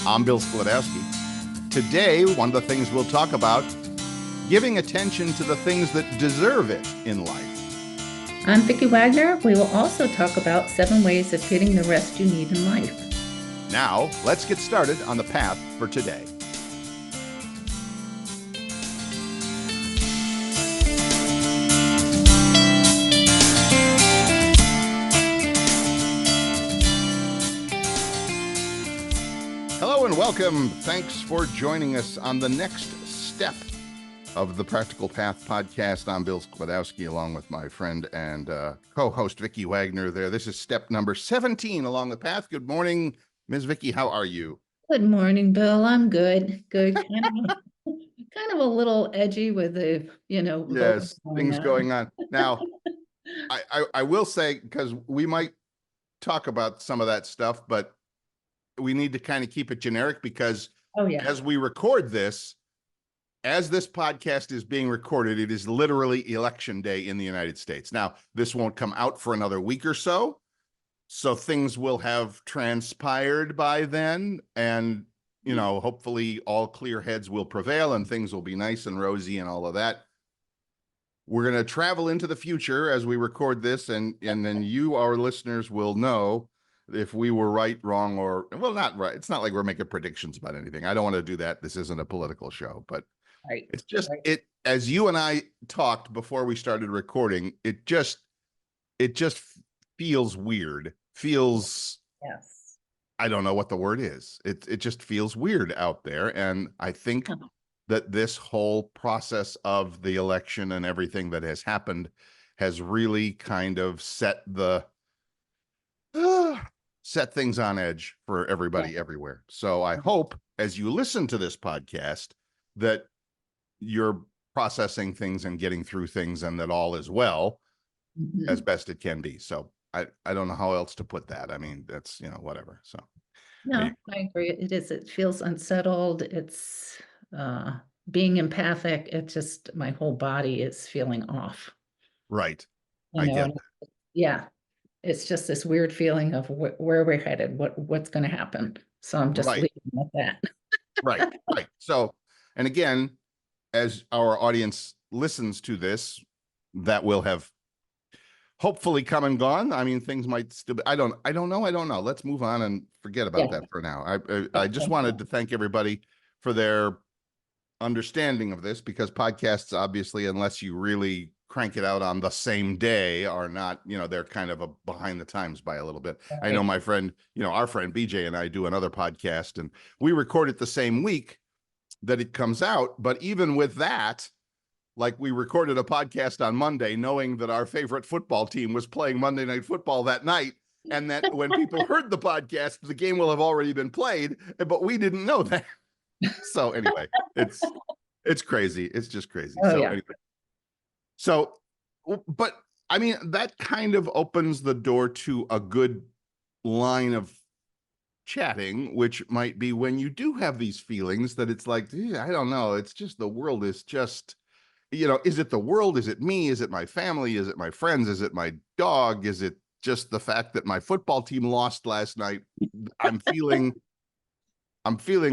I'm Bill Sklodowski. Today, one of the things we'll talk about, giving attention to the things that deserve it in life. I'm Vicki Wagner. We will also talk about 7 ways of getting the rest you need in life. Now, let's get started on the path for today. Hello and welcome. Thanks for joining us on the next step of the Practical Path podcast. I'm Bill Sklodowski, along with my friend and co-host Vicki Wagner there. This is step number 17 along the path. Good morning, Ms. Vicki. How are you? Good morning, Bill. I'm good. Good. Kind of a little edgy with the, Yes, vote things on. going on. Now, I will say, because we might talk about some of that stuff, but we need to kind of keep it generic because as we record this, as this podcast is being recorded, it is literally election day in the United States. Now, this won't come out for another week or so, so things will have transpired by then, and hopefully all clear heads will prevail and things will be nice and rosy and all of that. We're going to travel into the future as we record this, and then you, our listeners, will know if we were right, wrong, or, well, not right. It's not like we're making predictions about anything. I don't want to do that. This isn't a political show, but Right. it's just, as you and I talked before we started recording, it just feels weird. Feels, Yes. I don't know what the word is. It just feels weird out there. And I think that this whole process of the election and everything that has happened has really kind of set things on edge for everybody everywhere. So I hope as you listen to this podcast that you're processing things and getting through things and that all is well as best it can be. So I don't know how else to put that. I mean, that's, whatever. So No, I agree. It is. It feels unsettled. It's being empathic. It just, my whole body is feeling off. Right. I get that. Yeah. It's just this weird feeling of where we're headed, what's going to happen. So I'm just leaving with that. Right. So, and again, as our audience listens to this, that will have hopefully come and gone. I mean, things might still be, I don't know. Let's move on and forget about that for now. I just wanted to thank everybody for their understanding of this, because podcasts, obviously, unless you really crank it out on the same day, are not, they're kind of behind the times by a little bit. I know my friend, our friend BJ and I do another podcast, and we record it the same week that it comes out. But even with that, like, we recorded a podcast on Monday knowing that our favorite football team was playing Monday Night Football that night, and that when people heard the podcast, the game will have already been played, but we didn't know that. So anyway, it's crazy. It's just crazy. Anyway. So, but I mean, that kind of opens the door to a good line of chatting, which might be when you do have these feelings that it's like, I don't know, it's just, the world is just, is it the world? Is it me? Is it my family? Is it my friends? Is it my dog? Is it just the fact that my football team lost last night? I'm feeling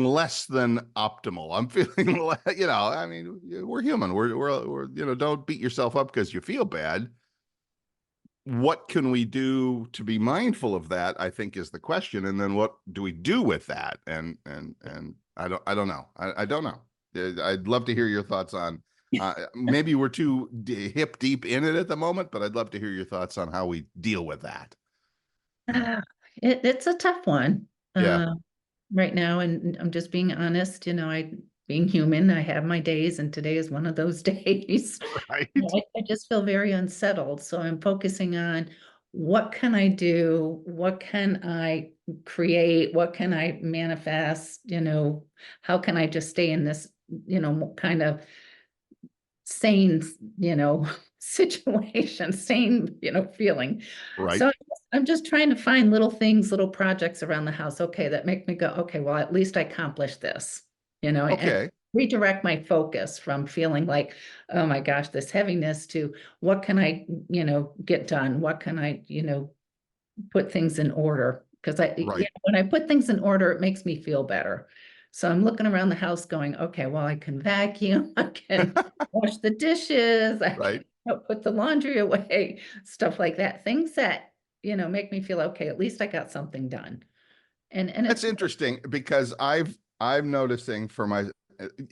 less than optimal. I'm feeling, I mean, we're human. We're don't beat yourself up because you feel bad. What can we do to be mindful of that, I think, is the question. And then what do we do with that? And I don't know. I don't know. I'd love to hear your thoughts on, maybe we're too hip deep in it at the moment, but I'd love to hear your thoughts on how we deal with that. It's a tough one. Yeah. Right now, and I'm just being honest, being human, I have my days, and today is one of those days. Right. I just feel very unsettled. So I'm focusing on, what can I do? What can I create? What can I manifest? How can I just stay in this, kind of sane, situation, sane, feeling. Right. So I'm just trying to find little things, little projects around the house, okay, that make me go, okay, well, at least I accomplished this, and redirect my focus from feeling like, oh my gosh, this heaviness, to what can I, get done? What can I, put things in order? Because Right. when I put things in order, it makes me feel better. So I'm looking around the house going, okay, well, I can vacuum, I can wash the dishes, I can Right. put the laundry away, stuff like that. Things that, make me feel, okay, at least I got something done. And That's it's, interesting because I'm noticing for my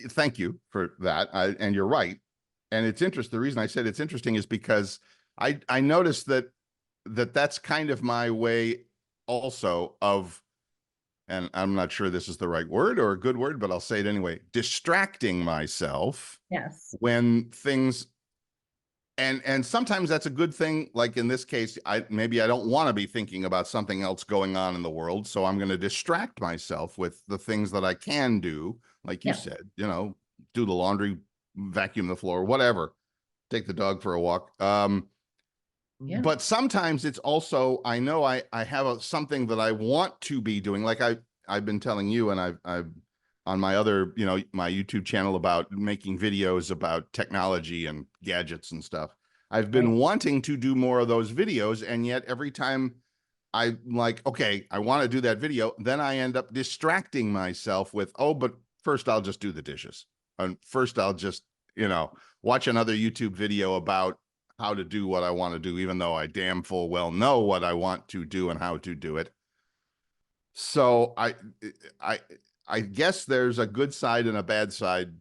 thank you for that. And you're right. And it's interesting. The reason I said it's interesting is because I noticed that's kind of my way also of, and I'm not sure this is the right word or a good word, but I'll say it anyway, distracting myself yes, when things, and sometimes that's a good thing. Like in this case, maybe I don't want to be thinking about something else going on in the world, so I'm going to distract myself with the things that I can do, like you yeah, said, do the laundry, vacuum the floor, whatever, take the dog for a walk. yeah, But sometimes it's also, I know I have something that I want to be doing. Like I've been telling you, and I've on my other, my YouTube channel about making videos about technology and gadgets and stuff. I've right, been wanting to do more of those videos, and yet every time I'm like, okay, I want to do that video, then I end up distracting myself with, oh, but first I'll just do the dishes. And first I'll just, watch another YouTube video about how to do what I want to do, even though I damn full well know what I want to do and how to do it. So I, I guess there's a good side and a bad side.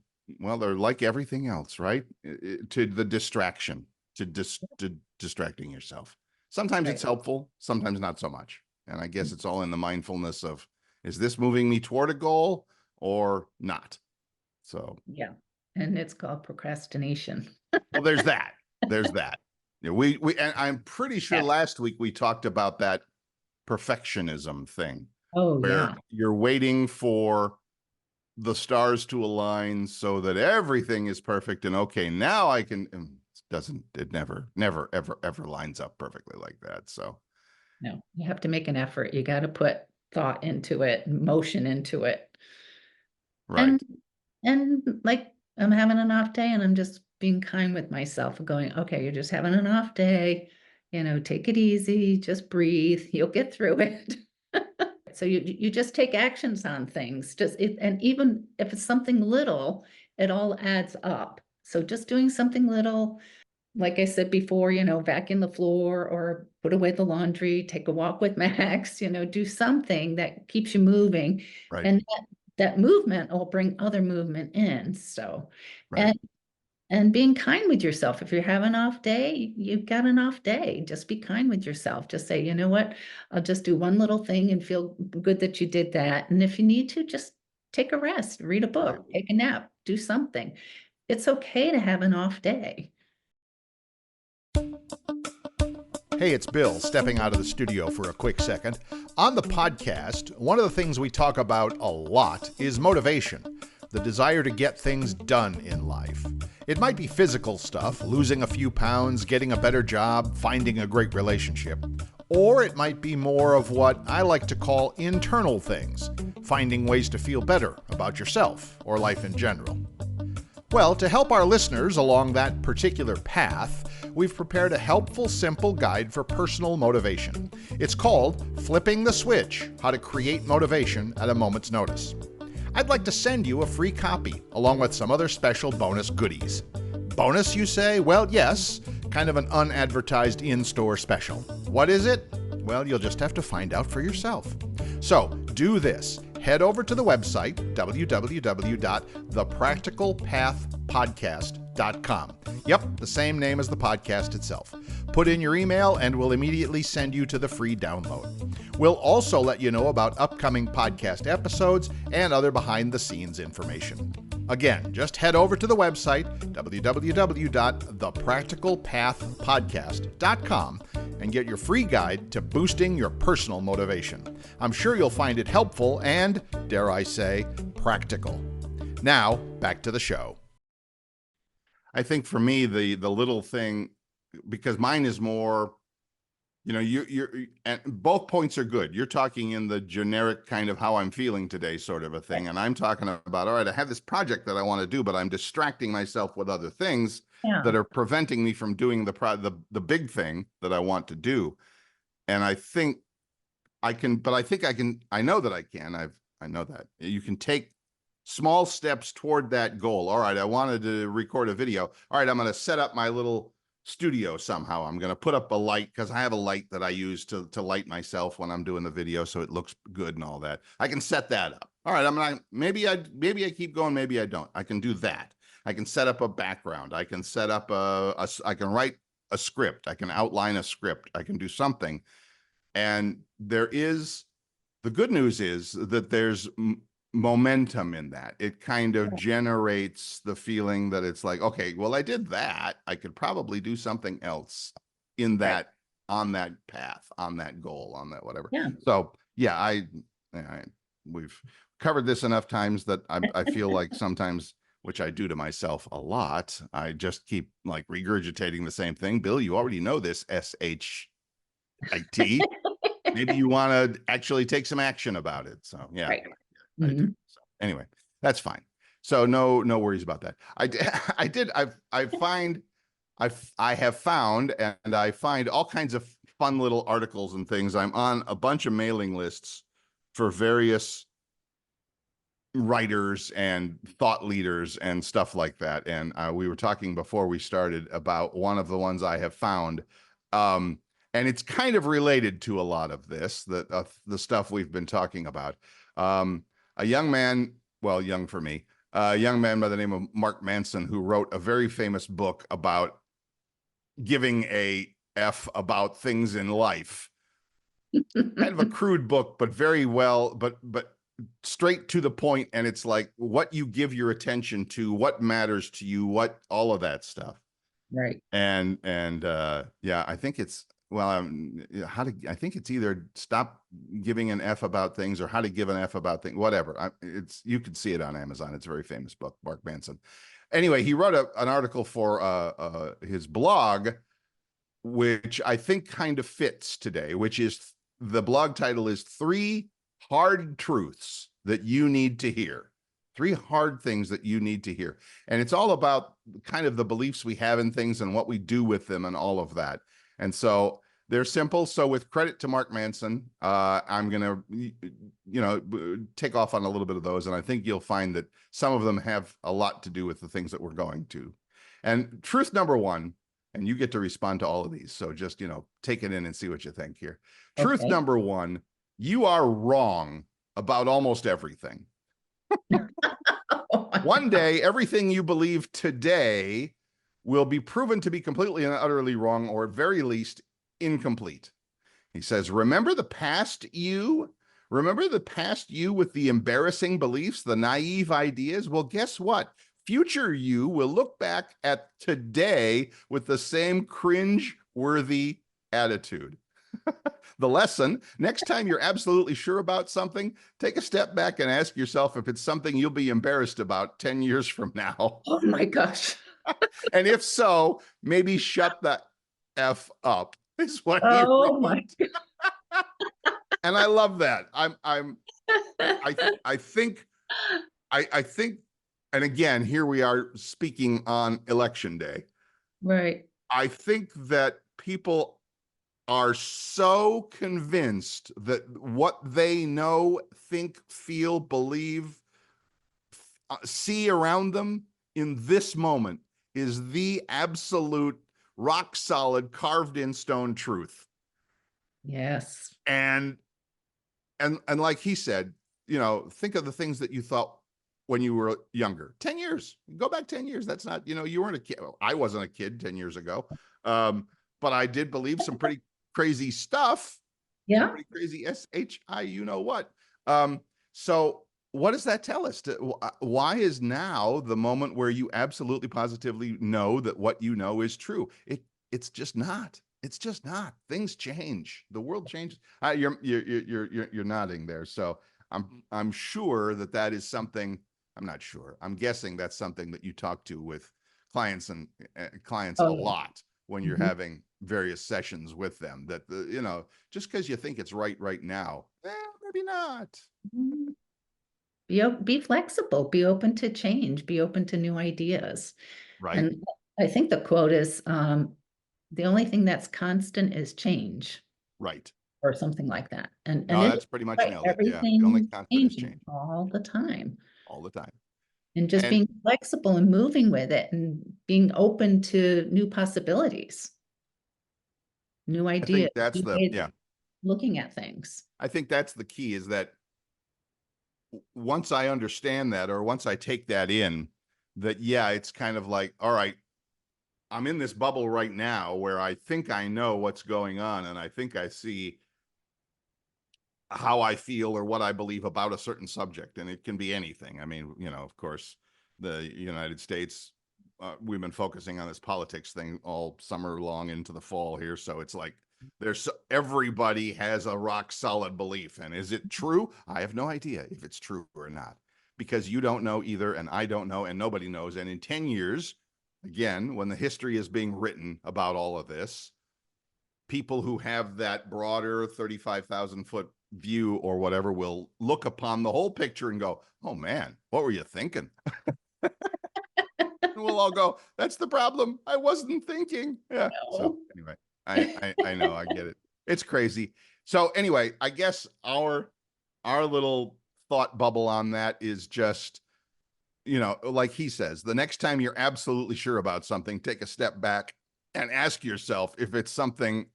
Well, they're like everything else, right? To the distraction, to distracting yourself. Sometimes right, it's helpful, sometimes not so much. And I guess it's all in the mindfulness of, is this moving me toward a goal or not? So, yeah. And it's called procrastination. well, there's that. There's that. Yeah, and I'm pretty sure Yeah. last week we talked about that perfectionism thing Oh, where yeah. you're waiting for the stars to align so that everything is perfect and okay, now I can, it never ever lines up perfectly like that. So No, you have to make an effort. You got to put thought into it, motion into it. And right. like I'm having an off day and I'm just being kind with myself, going, okay, you're just having an off day, take it easy, just breathe, you'll get through it. So you just take actions on things, and even if it's something little, it all adds up. So just doing something little, like I said before, vacuum the floor or put away the laundry, take a walk with Max, do something that keeps you moving. Right. And that movement will bring other movement in. So, Right. and and being kind with yourself. If you're having an off day, you've got an off day. Just be kind with yourself. Just say, you know what? I'll just do one little thing and feel good that you did that. And if you need to, just take a rest, read a Right. book, take a nap, do something. It's okay to have an off day. Hey, it's Bill stepping out of the studio for a quick second. On the podcast, one of the things we talk about a lot is motivation, the desire to get things done in life. It might be physical stuff, losing a few pounds, getting a better job, finding a great relationship. Or it might be more of what I like to call internal things, finding ways to feel better about yourself or life in general. Well, to help our listeners along that particular path, we've prepared a helpful, simple guide for personal motivation. It's called Flipping the Switch: How to Create Motivation at a Moment's Notice. I'd like to send you a free copy, along with some other special bonus goodies. Bonus, you say? Well, yes, kind of an unadvertised in-store special. What is it? Well, you'll just have to find out for yourself. So, do this. Head over to the website, www.thepracticalpathpodcast.com. Yep, the same name as the podcast itself. Put in your email and we'll immediately send you to the free download. We'll also let you know about upcoming podcast episodes and other behind-the-scenes information. Again, just head over to the website, www.thepracticalpathpodcast.com, and get your free guide to boosting your personal motivation. I'm sure you'll find it helpful and, dare I say, practical. Now, back to the show. I think for me, the little thing, because mine is more, you're and both points are good. You're talking in the generic kind of how I'm feeling today sort of a thing. And I'm talking about, all right, I have this project that I want to do, but I'm distracting myself with other things Yeah. that are preventing me from doing the big thing that I want to do. And I think I can, but I think I know that I can. I know that you can take small steps toward that goal. All right, I wanted to record a video. All right, I'm going to set up my little studio somehow. I'm going to put up a light because I have a light that I use to light myself when I'm doing the video so it looks good and all that. I can set that up. All right, maybe I keep going, maybe I don't. I can do that. I can set up a background. I can set up I can write a script. I can outline a script. I can do something. And the good news is that there's momentum in that. It kind of generates the feeling that it's like, okay, well, I did that. I could probably do something else in that, on that path, on that goal, on that whatever. Yeah. So yeah, we've covered this enough times that I feel like sometimes, which I do to myself a lot, I just keep like regurgitating the same thing. Bill, you already know this SHIT. Maybe you want to actually take some action about it. So yeah. Right. I do. Mhm. So anyway, that's fine. So no worries about that. I have found, and I find all kinds of fun little articles and things. I'm on a bunch of mailing lists for various writers and thought leaders and stuff like that. And we were talking before we started about one of the ones I have found. And it's kind of related to a lot of this, the stuff we've been talking about. A young man, well, young for me, a young man by the name of Mark Manson, who wrote a very famous book about giving a F about things in life. Kind of a crude book, but very well, but straight to the point. And it's like what you give your attention to, what matters to you, what all of that stuff. Right. And yeah, I think it's, well, I think it's either stop giving an F about things or how to give an F about things, whatever. You can see it on Amazon. It's a very famous book, Mark Manson. Anyway, he wrote an article for his blog, which I think kind of fits today, which is, the blog title is 3 Hard Truths That You Need to Hear. 3 hard things that you need to hear. And it's all about kind of the beliefs we have in things and what we do with them and all of that. And so they're simple. So with credit to Mark Manson, I'm going to, take off on a little bit of those. And I think you'll find that some of them have a lot to do with the things that we're going to. And truth number 1, and you get to respond to all of these. So just, take it in and see what you think here. Truth Okay. number 1, you are wrong about almost everything. Oh my One God. day, everything you believe today will be proven to be completely and utterly wrong, or at very least incomplete. He says, remember the past you? Remember the past you with the embarrassing beliefs, the naive ideas? Well, guess what? Future you will look back at today with the same cringe-worthy attitude. The lesson, next time you're absolutely sure about something, take a step back and ask yourself if it's something you'll be embarrassed about 10 years from now. Oh my gosh. And if so, maybe shut the F up, is what he Oh wrote. my. And I love that. I think, and again, here we are speaking on election day. Right. I think that people are so convinced that what they know, think, feel, believe, see around them in this moment is the absolute rock solid, carved in stone truth. Yes. And like he said, think of the things that you thought when you were younger. 10 years, go back 10 years. That's not, you weren't a kid. Well, I wasn't a kid 10 years ago. But I did believe some pretty crazy stuff. Yeah. Pretty crazy SHI, what. So what does that tell us? Why is now the moment where you absolutely positively know that what you know is true? It's just not. It's just not. Things change. The world changes. You're nodding there. So I'm sure that is something. I'm not sure. I'm guessing that's something that you talk to with clients and clients a Oh, yeah. lot when you're Mhm. having various sessions with them. That just because you think it's right now, maybe not. Mhm. Be flexible, be open to change, be open to new ideas. Right. And I think the quote is, the only thing that's constant is change. Right. or something like that. And No, it is that's pretty much right, nailed it. Yeah. The only everything constant is changing change all the time. all the time. And just And being flexible and moving with it and being open to new possibilities, new I ideas, think that's new the, ways yeah, of looking at things. I think that's the key is that once I understand that, or once I take that in, that, yeah, it's kind of like, all right, I'm in this bubble right now where I think I know what's going on and I think I see how I feel or what I believe about a certain subject. And it can be anything. I mean, of course, the United States, we've been focusing on this politics thing all summer long into the fall here. So it's like everybody has a rock solid belief. And is it true? I have no idea if it's true or not, because you don't know either. And I don't know, and nobody knows. And in 10 years, again, when the history is being written about all of this, people who have that broader 35,000-foot view or whatever will look upon the whole picture and go, oh man, what were you thinking? And we'll all go, that's the problem. I wasn't thinking. Yeah. So No. anyway, I know, I get it. It's crazy. So anyway, I guess our little thought bubble on that is just, like he says, the next time you're absolutely sure about something, take a step back and ask yourself if it's something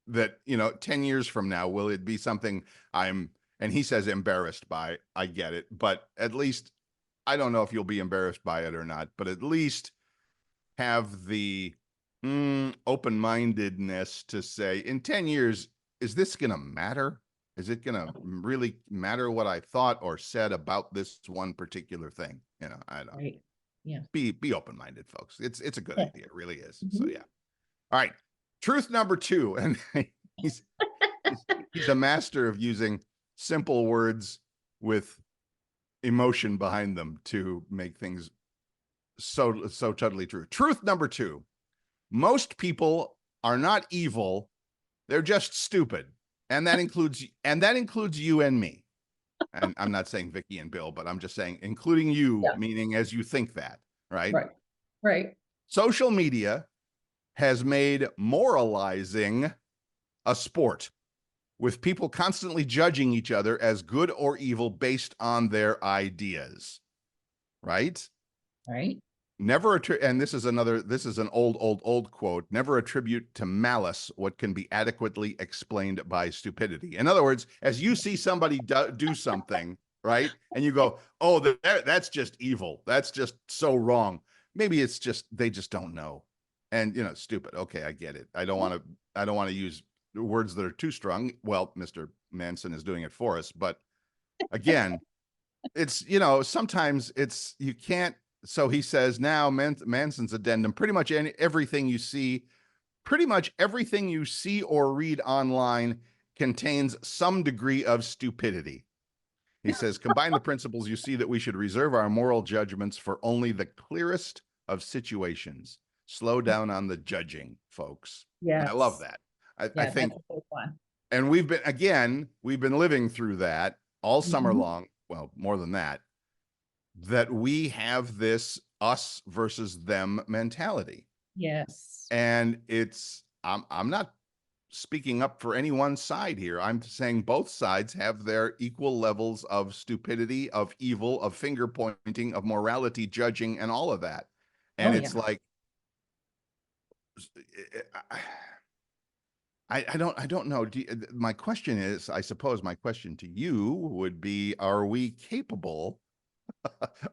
that, 10 years from now, will it be something and he says embarrassed by. I get it, but at least I don't know if you'll be embarrassed by it or not, but at least have the open-mindedness to say, in 10 years, is this going to matter? Is it going to really matter what I thought or said about this one particular thing? I don't. Right. Yeah. Be open-minded, folks. It's a good Yeah. idea. It really is. So Mhm. yeah. All right. Truth number 2. And he's, he's a master of using simple words with emotion behind them to make things so totally true. Truth number 2. Most people are not evil. They're just stupid. And that includes you and me. And I'm not saying Vicki and Bill, but I'm just saying including you, Yeah. meaning as you think that, right? Right. Right. Social media has made moralizing a sport, with people constantly judging each other as good or evil based on their ideas, right? Right. And this is an old quote. Never attribute to malice what can be adequately explained by stupidity. In other words, as you see somebody do something, right? And you go, oh, that's just evil. That's just so wrong. Maybe it's just, they just don't know. And, stupid. Okay, I get it. I don't want to use words that are too strong. Well, Mr. Manson is doing it for us. But again, it's, sometimes you can't. So he says now Manson's addendum, pretty much everything you see or read online contains some degree of stupidity. He says, combine the principles, you see that we should reserve our moral judgments for only the clearest of situations. Slow down on the judging, folks. And I love Yes. that. I Yeah, think, that's a good one. and we've been living through that all summer Mhm. long. Well, more than that we have this us versus them mentality. Yes. And I'm not speaking up for any one side here. I'm saying both sides have their equal levels of stupidity, of evil, of finger pointing, of morality judging, and all of that. And Oh, it's yeah. like, I don't know. My question is, I suppose my question to you would be, are we capable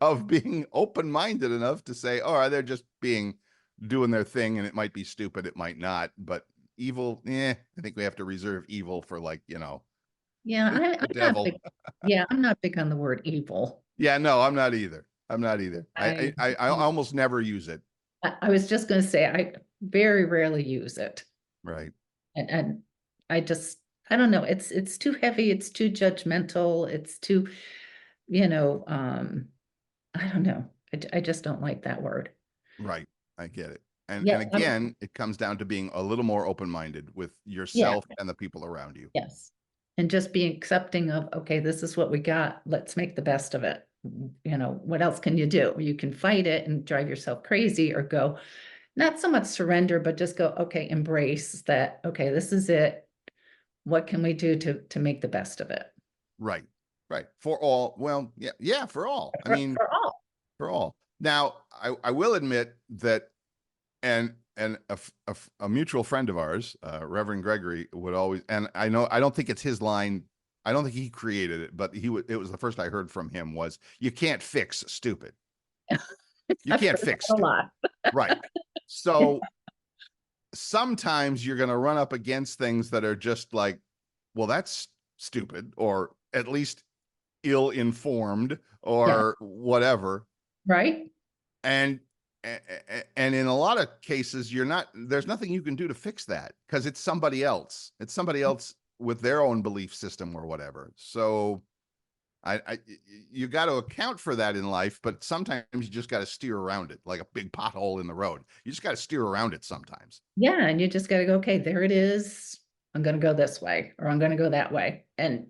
of being open-minded enough to say, oh, they're just doing their thing, and it might be stupid, it might not, but evil, I think we have to reserve evil for, like, Yeah, the I'm not devil. big. Yeah, I'm not big on the word evil. Yeah, no, I'm not either. I, I almost never use it. I was just going to say, I very rarely use it. Right. And I just, I don't know, it's too heavy, it's too judgmental, it's too, you know, I don't know. I just don't like that word. Right. I get it. And Yeah, again, it comes down to being a little more open-minded with yeah, yourself and the people around you. yes. And just being accepting of, okay, this is what we got. Let's make the best of it. What else can you do? You can fight it and drive yourself crazy or go, not so much surrender, but just go, okay, embrace that. Okay, this is it. what can we do to make the best of it? Right. Right. For all. Well, yeah. Yeah. For all. I mean, For all. for all. Now, I will admit that, and a mutual friend of ours, Reverend Gregory, would always, and I know, I don't think it's his line. I don't think he created it, but it was the first I heard from him was, you can't fix stupid. You I've can't heard fix that a stupid. lot. Right. So sometimes you're going to run up against things that are just like, well, that's stupid, or at least ill-informed, Yeah, or whatever. right? And and in a lot of cases, there's nothing you can do to fix that, because it's somebody else. It's somebody else with their own belief system or whatever. So you got to account for that in life, but sometimes you just got to steer around it, like a big pothole in the road. You just got to steer around it sometimes. Yeah, and you just gotta go, okay, there it is. I'm gonna go this way, or I'm gonna go that way. And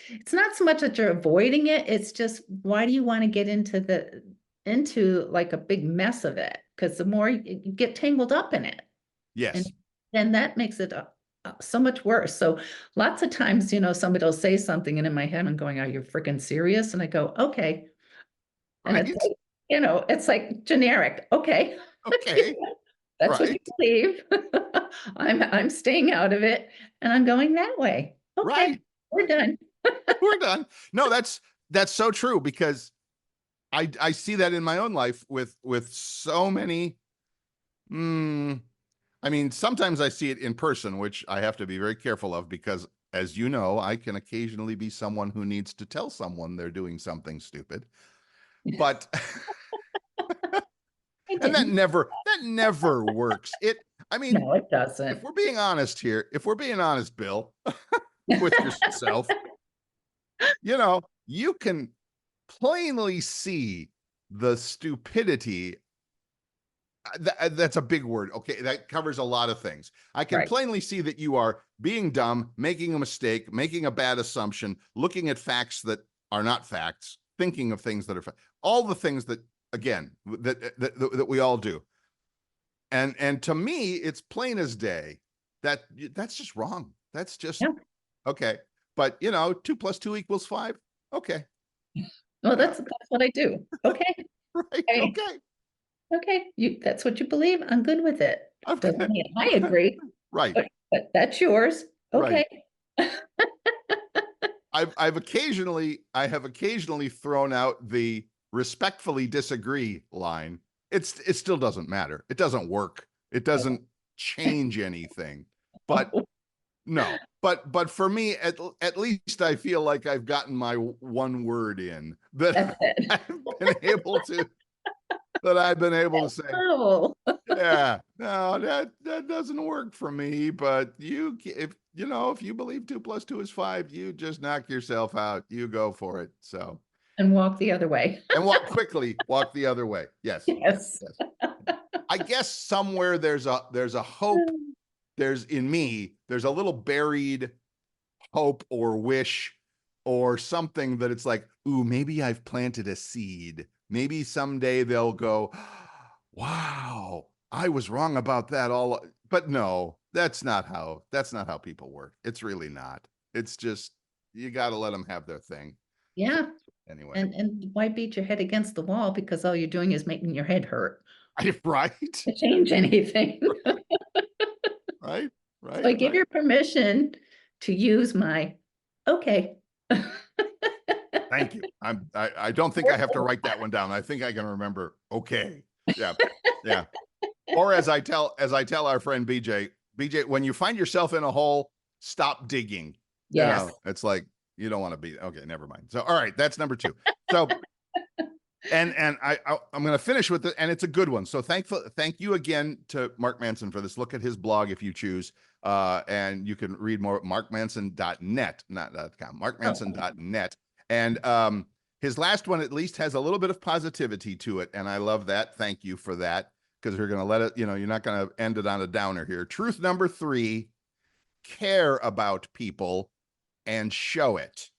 it's not so much that you're avoiding it, it's just, why do you want to get into like a big mess of it? Because the more you get tangled up in it, and Yes. then that makes it so much worse. So lots of times, somebody will say something, and in my head, I'm going, "Are you freaking serious?" And I go, "Okay." And it's Right. like, it's like generic. Okay, Okay. that's what you Right. believe. I'm staying out of it, and I'm going that way. Okay, Right. we're done. We're done. No, that's so true, because I see that in my own life with so many. I mean, sometimes I see it in person, which I have to be very careful of, because, as you know, I can occasionally be someone who needs to tell someone they're doing something stupid. But I and didn't. that never works. I mean, No, it if doesn't. we're being honest here, if we're being honest, Bill, with yourself, you can plainly see the stupidity. That's a big word. Okay, that covers a lot of things. I can Right. plainly see that you are being dumb, making a mistake, making a bad assumption, looking at facts that are not facts, thinking of things that are all the things that, again, that we all do. And to me, it's plain as day that that's just wrong. That's just Yeah. okay. But 2 + 2 = 5. Okay. Well, Yeah. that's what I do. Okay. Right. Hey, Okay. okay. That's what you believe. I'm good with it. Doesn't Okay. mean I agree, Right. but that's yours. Right. Okay. I have occasionally thrown out the respectfully disagree line. It still doesn't matter. It doesn't work. It doesn't change anything. But no. But for me, at least I feel like I've gotten my one word in, that That's it. I've been able to say, Oh, yeah, no, that doesn't work for me. But if you believe 2 + 2 = 5, you just knock yourself out. You go for it. So, and walk the other way. and walk the other way. Yes, Yes. yes. I guess somewhere there's a hope. There's a little buried hope or wish or something, that it's like, ooh, maybe I've planted a seed. Maybe someday they'll go, wow, I was wrong about that all. But no, that's not how people work. It's really not. It's just, you got to let them have their thing. Yeah. Anyway. And why beat your head against the wall? Because all you're doing is making your head hurt Right. to change anything. Right. So I Right. give Right. you permission to use my, okay. Thank you. I don't think I have to write that one down. I think I can remember. Okay. Yeah. Yeah. Or as I tell our friend BJ, when you find yourself in a hole, stop digging. Yes. It's like, you don't want to be. Okay, never mind. So, all right, that's number 2. So, and I'm going to finish with it, and it's a good one. So thank you again to Mark Manson for this. Look at his blog if you choose, and you can read more at markmanson.net, not .com, markmanson.net. And his last one at least has a little bit of positivity to it, and I love that. Thank you for that, because you're going to let it. You're not going to end it on a downer here. Truth number 3: care about people and show it.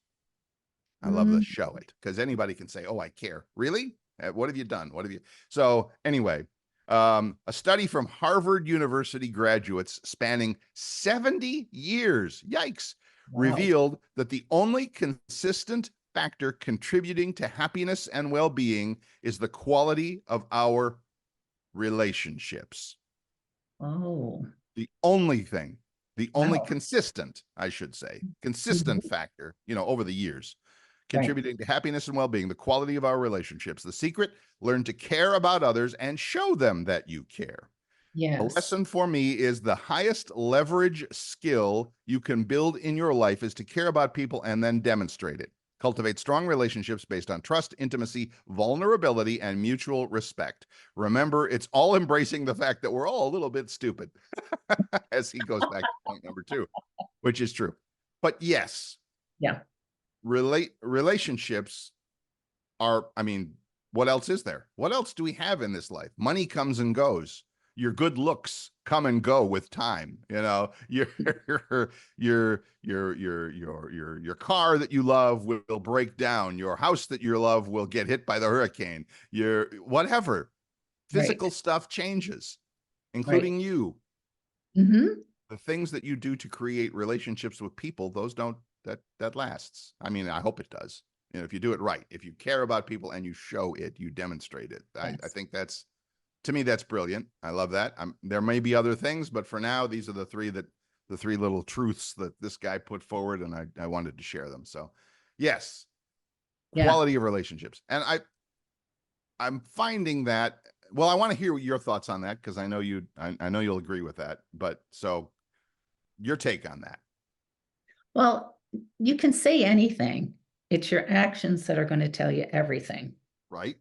I love the Mm, show it, because anybody can say, oh, I care. Really? What have you done? So anyway, A study from Harvard University graduates spanning 70 years, yikes, Wow. revealed that the only consistent factor contributing to happiness and well-being is the quality of our relationships. Oh, The only thing, the only wow. consistent, I should say, consistent Mhm. factor, over the years, Right. contributing to happiness and well-being, the quality of our relationships. The secret, learn to care about others and show them that you care. The Yes. lesson for me is the highest leverage skill you can build in your life is to care about people and then demonstrate it. Cultivate strong relationships based on trust, intimacy, vulnerability, and mutual respect. Remember, it's all embracing the fact that we're all a little bit stupid, as he goes back to point number two, which is true. But yes, Yeah. relationships are, I mean, what else is there? What else do we have in this life? Money comes and goes. Your good looks come and go with time. Your your car that you love will break down. Your house that you love will get hit by the hurricane. Your whatever Right. physical stuff changes, Right. including you. Hmm. The things that you do to create relationships with people, those don't that lasts. I mean, I hope it does. If you do it right, if you care about people and you show it, you demonstrate it. I Yes. think that's, to me, that's brilliant. I love that. There may be other things, but for now, these are the three little truths that this guy put forward, and I wanted to share them. So, yes, Yeah. quality of relationships, and I'm finding that. Well, I want to hear your thoughts on that because I know I know you'll agree with that. But so your take on that, Well, you can say anything. It's your actions that are going to tell you everything. right?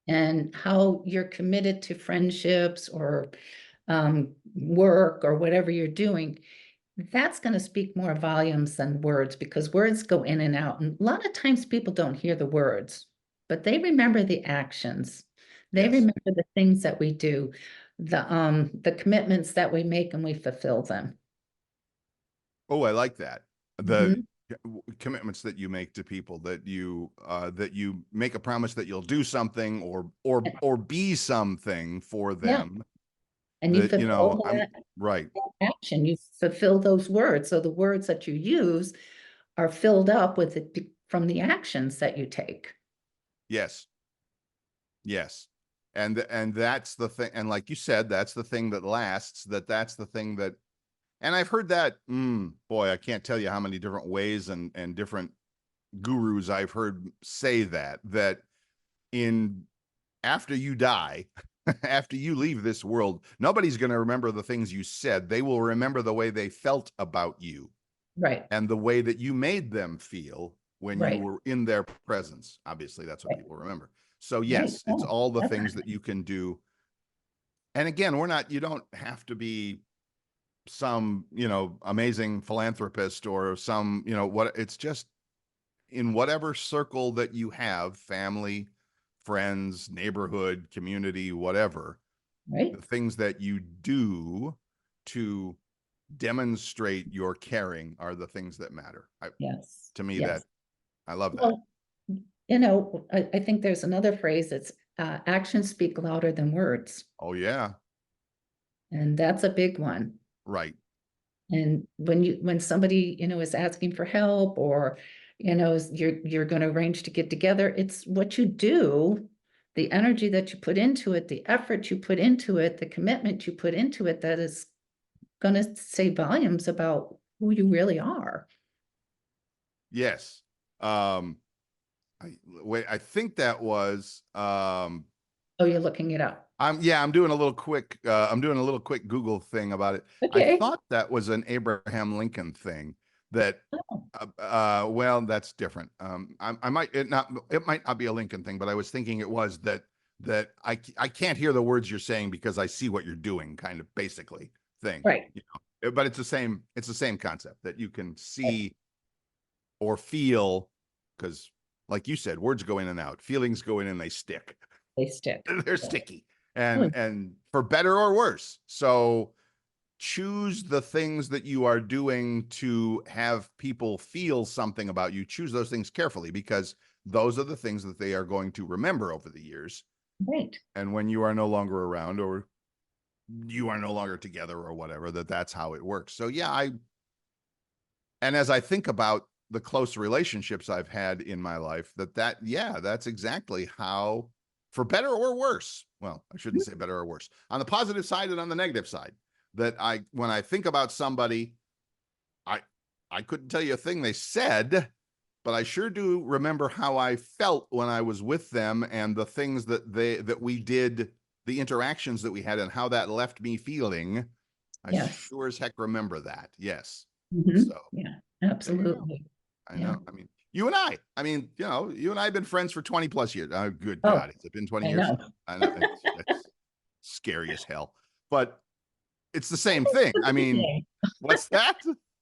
And how you're committed to friendships or work or whatever you're doing, that's going to speak more volumes than words because words go in and out. And a lot of times people don't hear the words, but they remember the actions. They Yes. remember the things that we do, the commitments that we make and we fulfill them. Oh, I like that. The Mhm. commitments that you make to people, that you make a promise that you'll do something or be something for Yeah. them. And you That fulfill I'm that right. action, you fulfill those words. So the words that you use are filled up with it from the actions that you take. Yes. Yes. And that's the thing. And like you said, that's the thing that lasts. That's the thing that. And I've heard that. Boy, I can't tell you how many different ways and different gurus I've heard say that in after you die, after you leave this world, nobody's going to remember the things you said. They will remember the way they felt about you Right, and the way that you made them feel when you right, were in their presence. Obviously, that's what right, people remember. So, right. yes, it's Oh, all the things that definitely. you can do. And again, you don't have to be some, amazing philanthropist or some, what it's just in whatever circle that you have, family, friends, neighborhood, community, whatever, Right? the things that you do to demonstrate your caring are the things that matter. Yes, To me, yes. that I love that. Well, I think there's another phrase, it's actions speak louder than words. Oh yeah, And that's a big one. right. And when somebody, is asking for help or, you're going to arrange to get together, it's what you do, the energy that you put into it, the effort you put into it, the commitment you put into it, that is going to say volumes about who you really are. Yes. Um, I think that was Oh, you're looking it up. I'm doing a little quick Google thing about it. I Okay. thought that was an Abraham Lincoln thing that Oh, well, that's different. I might it might not be a Lincoln thing, but I was thinking it was that I can't hear the words you're saying because I see what you're doing, kind of basically thing. right. But it's the same concept that you can Right. see or feel because like you said, words go in and out, feelings go in and they stick. They stick. They're Yeah. sticky Oh, and for better or worse. So choose the things that you are doing to have people feel something about you. Choose those things carefully because those are the things that they are going to remember over the years. Right. And when you are no longer around, or you are no longer together, or whatever, that's how it works. So yeah, and as I think about the close relationships I've had in my life, that's exactly how, for better or worse. Well, I shouldn't say better or worse. On the positive side and on the negative side, that when I think about somebody, I couldn't tell you a thing they said, but I sure do remember how I felt when I was with them, and the things that we did, the interactions that we had, and how that left me feeling. I Yes. sure as heck remember that. Yes. Mhm. So Yeah, there you go. absolutely. I Yeah. know. I mean, you and I have been friends for 20 plus years. Oh, good Oh, God. Has it been 20 I years? know. I know. It's scary as hell, but it's the same thing. I mean, what's that?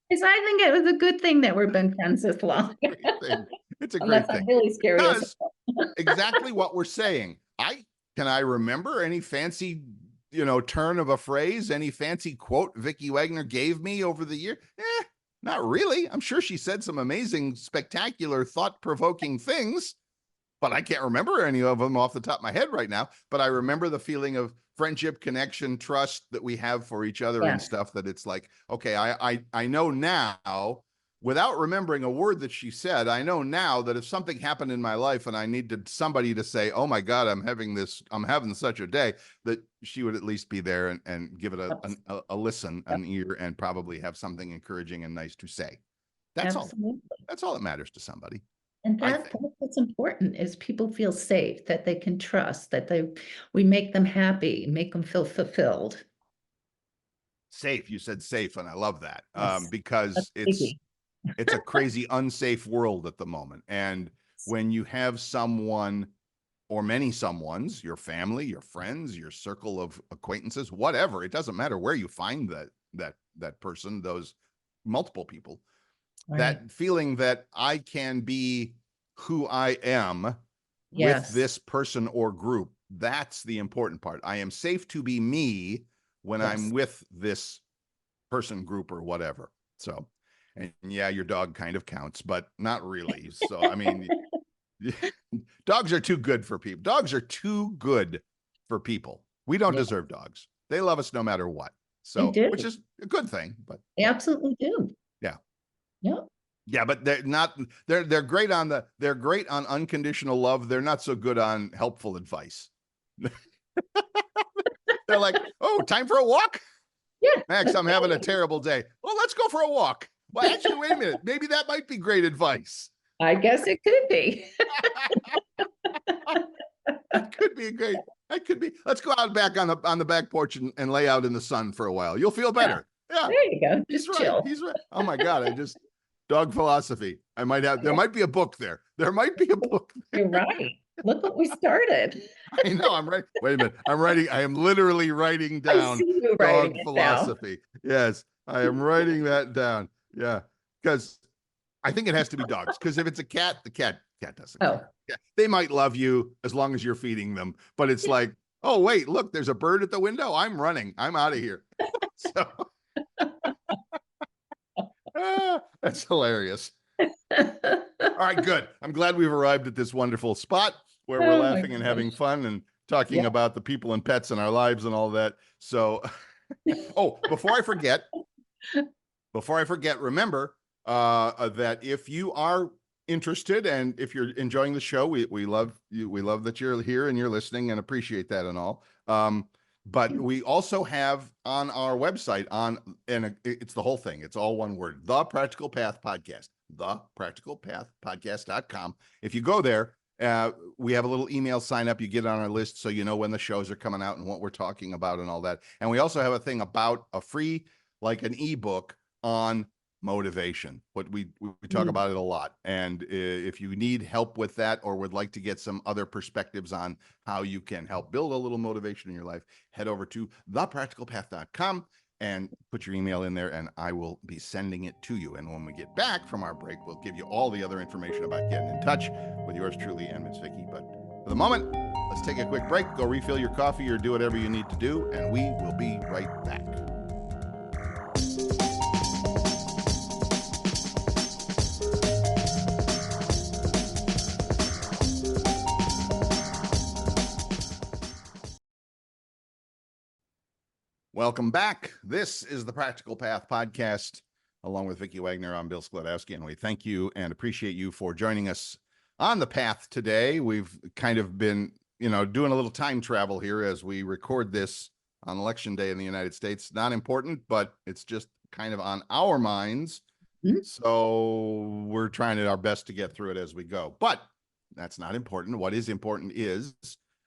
Because I think it was a good thing that we've been friends this long. Great thing. It's a Unless great I'm thing. really scary as Because exactly what we're saying. Can I remember any fancy, turn of a phrase, any fancy quote Vicki Wagner gave me over the year? Not really. I'm sure she said some amazing, spectacular, thought-provoking things, but I can't remember any of them off the top of my head right now. But I remember the feeling of friendship, connection, trust that we have for each other and Yes. stuff, that it's like, okay, I know now, without remembering a word that she said, I know now that if something happened in my life and I needed somebody to say, oh my God, I'm having such a day, that she would at least be there and give it a listen, an ear, and probably have something encouraging and nice to say. That's all. Absolutely. That's all that matters to somebody, And I that's think. what's important is people feel safe, that they can trust, that we make them happy, make them feel fulfilled. Safe. You said safe, and I love that, Yes. because That's biggie. it's a crazy unsafe world at the moment. And when you have someone, or many someones, your family, your friends, your circle of acquaintances, whatever, it doesn't matter where you find that person, those multiple people, Right. that feeling that I can be who I am with Yes. this person or group, that's the important part. I am safe to be me when I'm Yes. with this person, group, or whatever. So, and yeah, your dog kind of counts, but not really. So, I mean, dogs are too good for people. Dogs are too good for people. We don't Yeah, deserve dogs. They love us no matter what. they So, do. which is a good thing, but They yeah, absolutely do. yeah. Yep. Yeah, but they're not, they're great on they're great on unconditional love. They're not so good on helpful advice. They're like, oh, time for a walk? Yeah. Max, I'm having a terrible day. Well, let's go for a walk. Well, actually, wait a minute. Maybe that might be great advice. I guess it could be. That could be great. That could be. Let's go out back on the back porch and lay out in the sun for a while. You'll feel Yeah. better. Yeah, There you go. he's Just right. chill. He's right. Oh my God. Dog philosophy. There might be a book there. There might be a book. You're right. Look what we started. I know. I'm right. Wait a minute. I am literally writing I down see you writing dog it down. philosophy. Yes, I am writing that down. Yeah. Because I think it has to be dogs. Because if it's a cat, the cat doesn't Oh, care. Yeah, they might love you as long as you're feeding them, but it's like, oh wait, look, there's a bird at the window. I'm running. I'm out of here. So that's hilarious. All right, good. I'm glad we've arrived at this wonderful spot where we're oh my laughing and having gosh. fun and talking Yeah. about the people and pets in our lives and all that. So, oh, before I forget, remember that if you are interested and if you're enjoying the show, we love you. We love that you're here and you're listening and appreciate that and all. But we also have on our website and it's the whole thing. It's all one word, The Practical Path Podcast, thepracticalpathpodcast.com. If you go there, we have a little email sign up. You get on our list so you know when the shows are coming out and what we're talking about and all that. And we also have a thing about a free, like an ebook on motivation. What we talk about it a lot. And if you need help with that or would like to get some other perspectives on how you can help build a little motivation in your life, head over to thepracticalpath.com and put your email in there and I will be sending it to you. And when we get back from our break, we'll give you all the other information about getting in touch with yours truly and Miss Vicki. But for the moment, let's take a quick break, go refill your coffee or do whatever you need to do, and we will be right back. Welcome back. This is the Practical Path Podcast, along with Vicki Wagner. I'm Bill Sklodowski, and we thank you and appreciate you for joining us on the path today. We've kind of been, doing a little time travel here as we record this on Election Day in the United States. Not important, but it's just kind of on our minds. Mhm. So we're trying our best to get through it as we go. But that's not important. What is important is,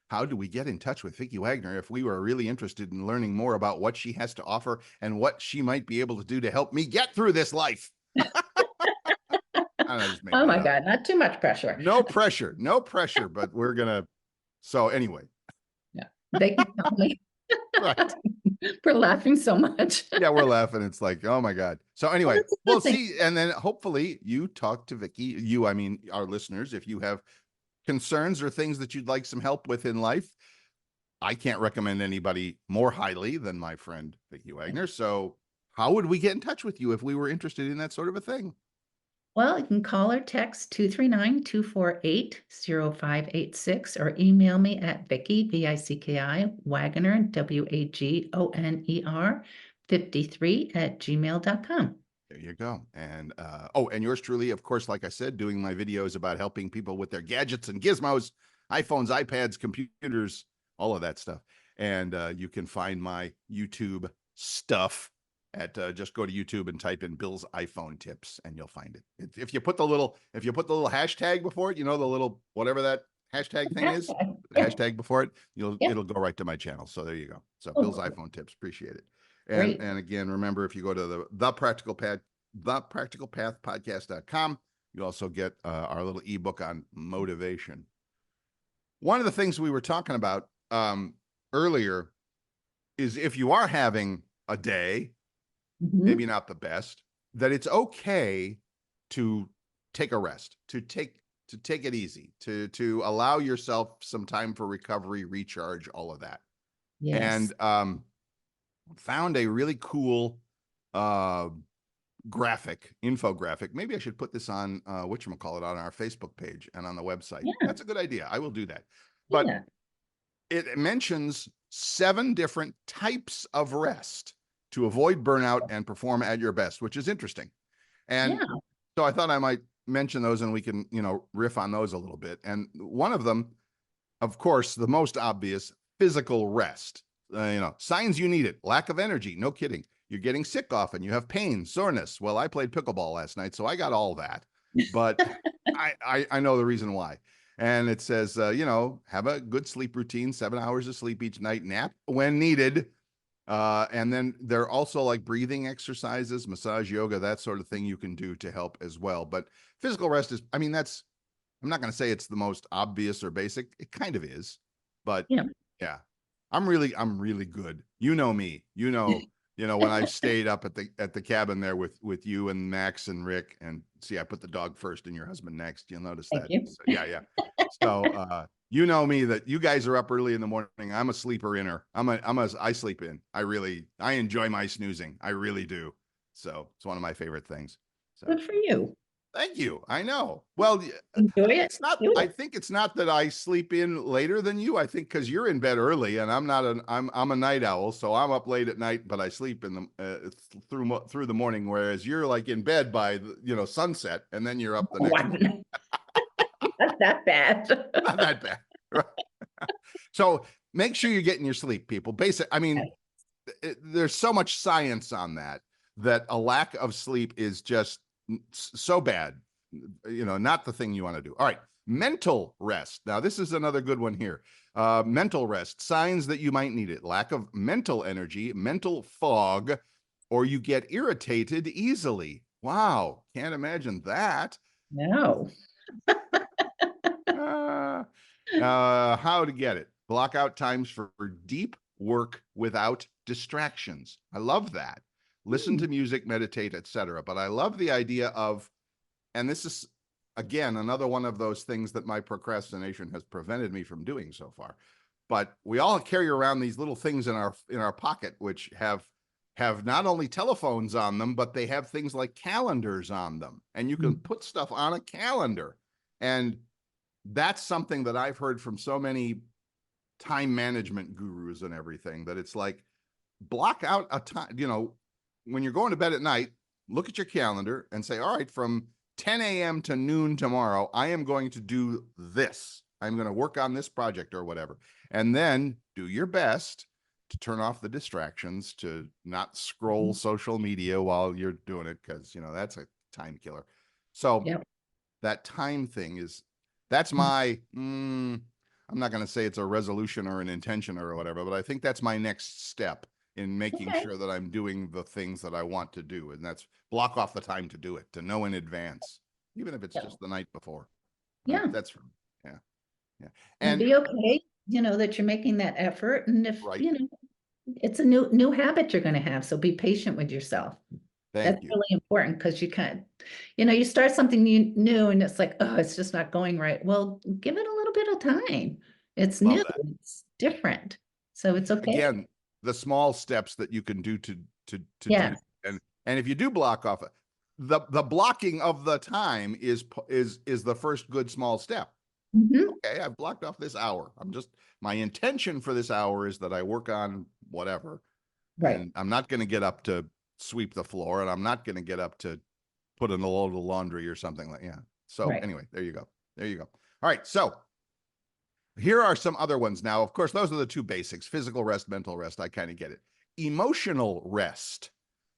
how do we get in touch with Vicki Wagner if we were really interested in learning more about what she has to offer and what she might be able to do to help me get through this life? I just make Oh that my up. God, not too much pressure. No pressure, but we're gonna. So anyway, Yeah, they can tell me right? we're laughing so much. Yeah, we're laughing. It's like, oh my God. So Well, anyway, that's a we'll good thing. see, and then hopefully you talk to Vicki. I mean, our listeners, if you have concerns or things that you'd like some help with in life, I can't recommend anybody more highly than my friend Vicki Wagner. So how would we get in touch with you if we were interested in that sort of a thing? Well, you can call or text 239-248-0586 or email me at Vicki, Vicki, Wagner, Wagoner, 53 @gmail.com. There you go. And and yours truly, of course, like I said, doing my videos about helping people with their gadgets and gizmos, iPhones, iPads, computers, all of that stuff. And you can find my YouTube stuff at just go to YouTube and type in Bill's iPhone tips, and you'll find it. If you put the little hashtag before it, the little whatever that hashtag thing is, Yeah. hashtag before it, Yeah. it'll go right to my channel. So there you go. So Oh, Bill's cool. iPhone tips, appreciate it. Great. And again, remember, if you go to the Practical Path podcast.com, you also get our little ebook on motivation. One of the things we were talking about earlier is, if you are having a day, Mhm. maybe not the best, that it's okay to take a rest, to take it easy, to allow yourself some time for recovery, recharge, all of that. Yes. And found a really cool infographic. Maybe I should put this on whatchamacallit, on our Facebook page and on the website. Yeah. That's a good idea. I will do that. But Yeah. it mentions 7 different types of rest to avoid burnout and perform at your best, which is interesting. And Yeah. so I thought I might mention those, and we can, riff on those a little bit. And one of them, of course, the most obvious, physical rest. Signs you need it: lack of energy. No kidding. You're getting sick often. You have pain, soreness. Well, I played pickleball last night, so I got all that. But I know the reason why. And it says, have a good sleep routine, 7 hours of sleep each night, nap when needed. And then there are also like breathing exercises, massage, yoga, that sort of thing you can do to help as well. But physical rest is, I'm not going to say it's the most obvious or basic. It kind of is, but Yeah. yeah, I'm really good. You know me, when I've stayed up at the cabin there with you and Max and Rick, and see, I put the dog first and your husband next. You'll notice Thank that. you. So, yeah. So, you know me, that you guys are up early in the morning. I'm a sleeper inner. I sleep in. I enjoy my snoozing. I really do. So it's one of my favorite things. So Good for you. thank you. I know. Well, Enjoy it. it's not, Do I it. think it's not that I sleep in later than you. I think because you're in bed early, and I'm not I'm a night owl, so I'm up late at night, but I sleep in the through the morning. Whereas you're like in bed by sunset, and then you're up the next morning. Not that bad. Not that bad. Right? So make sure you're getting your sleep, people. There's so much science on that a lack of sleep is just so bad. Not the thing you want to do. All right. Mental rest. Now, this is another good one here. Mental rest, signs that you might need it: lack of mental energy, mental fog, or you get irritated easily. Wow. Can't imagine that. No. How to get it: block out times for deep work without distractions. I love that. Listen to music, meditate, etc. But I love the idea of, and this is again another one of those things that my procrastination has prevented me from doing so far. But we all carry around these little things in our pocket, which have not only telephones on them, but they have things like calendars on them, and you can put stuff on a calendar. And that's something that I've heard from so many time management gurus and everything, that it's like, block out a time, when you're going to bed at night, look at your calendar and say, all right, from 10 a.m. to noon tomorrow, I am going to do this. I'm going to work on this project or whatever. And then do your best to turn off the distractions, to not scroll social media while you're doing it, because, that's a time killer. So Yep. that time thing that's my, I'm not going to say it's a resolution or an intention or whatever, but I think that's my next step in making Okay. sure that I'm doing the things that I want to do. And that's block off the time to do it, to know in advance, even if it's Yep. just the night before. Yeah. That's, yeah. Yeah. And And be okay, that you're making that effort. And if, right. it's a new habit you're going to have. So be patient with yourself. That's Thank you. really important because you can't, you start something new and it's like, oh, it's just not going right. Well, give it a little bit of time. It's Love new, that. it's different. So it's okay. Again, the small steps that you can do to Yeah. do, and if you do block off the blocking of the time is the first good small step. Mhm. Okay, I've blocked off this hour. My intention for this hour is that I work on whatever, Right. and I'm not going to get up to sweep the floor, and I'm not going to get up to put in a load of laundry or something like, yeah. So Right. anyway, there you go. All right. So here are some other ones. Now, of course, those are the two basics: physical rest, mental rest. I kind of get it. Emotional rest.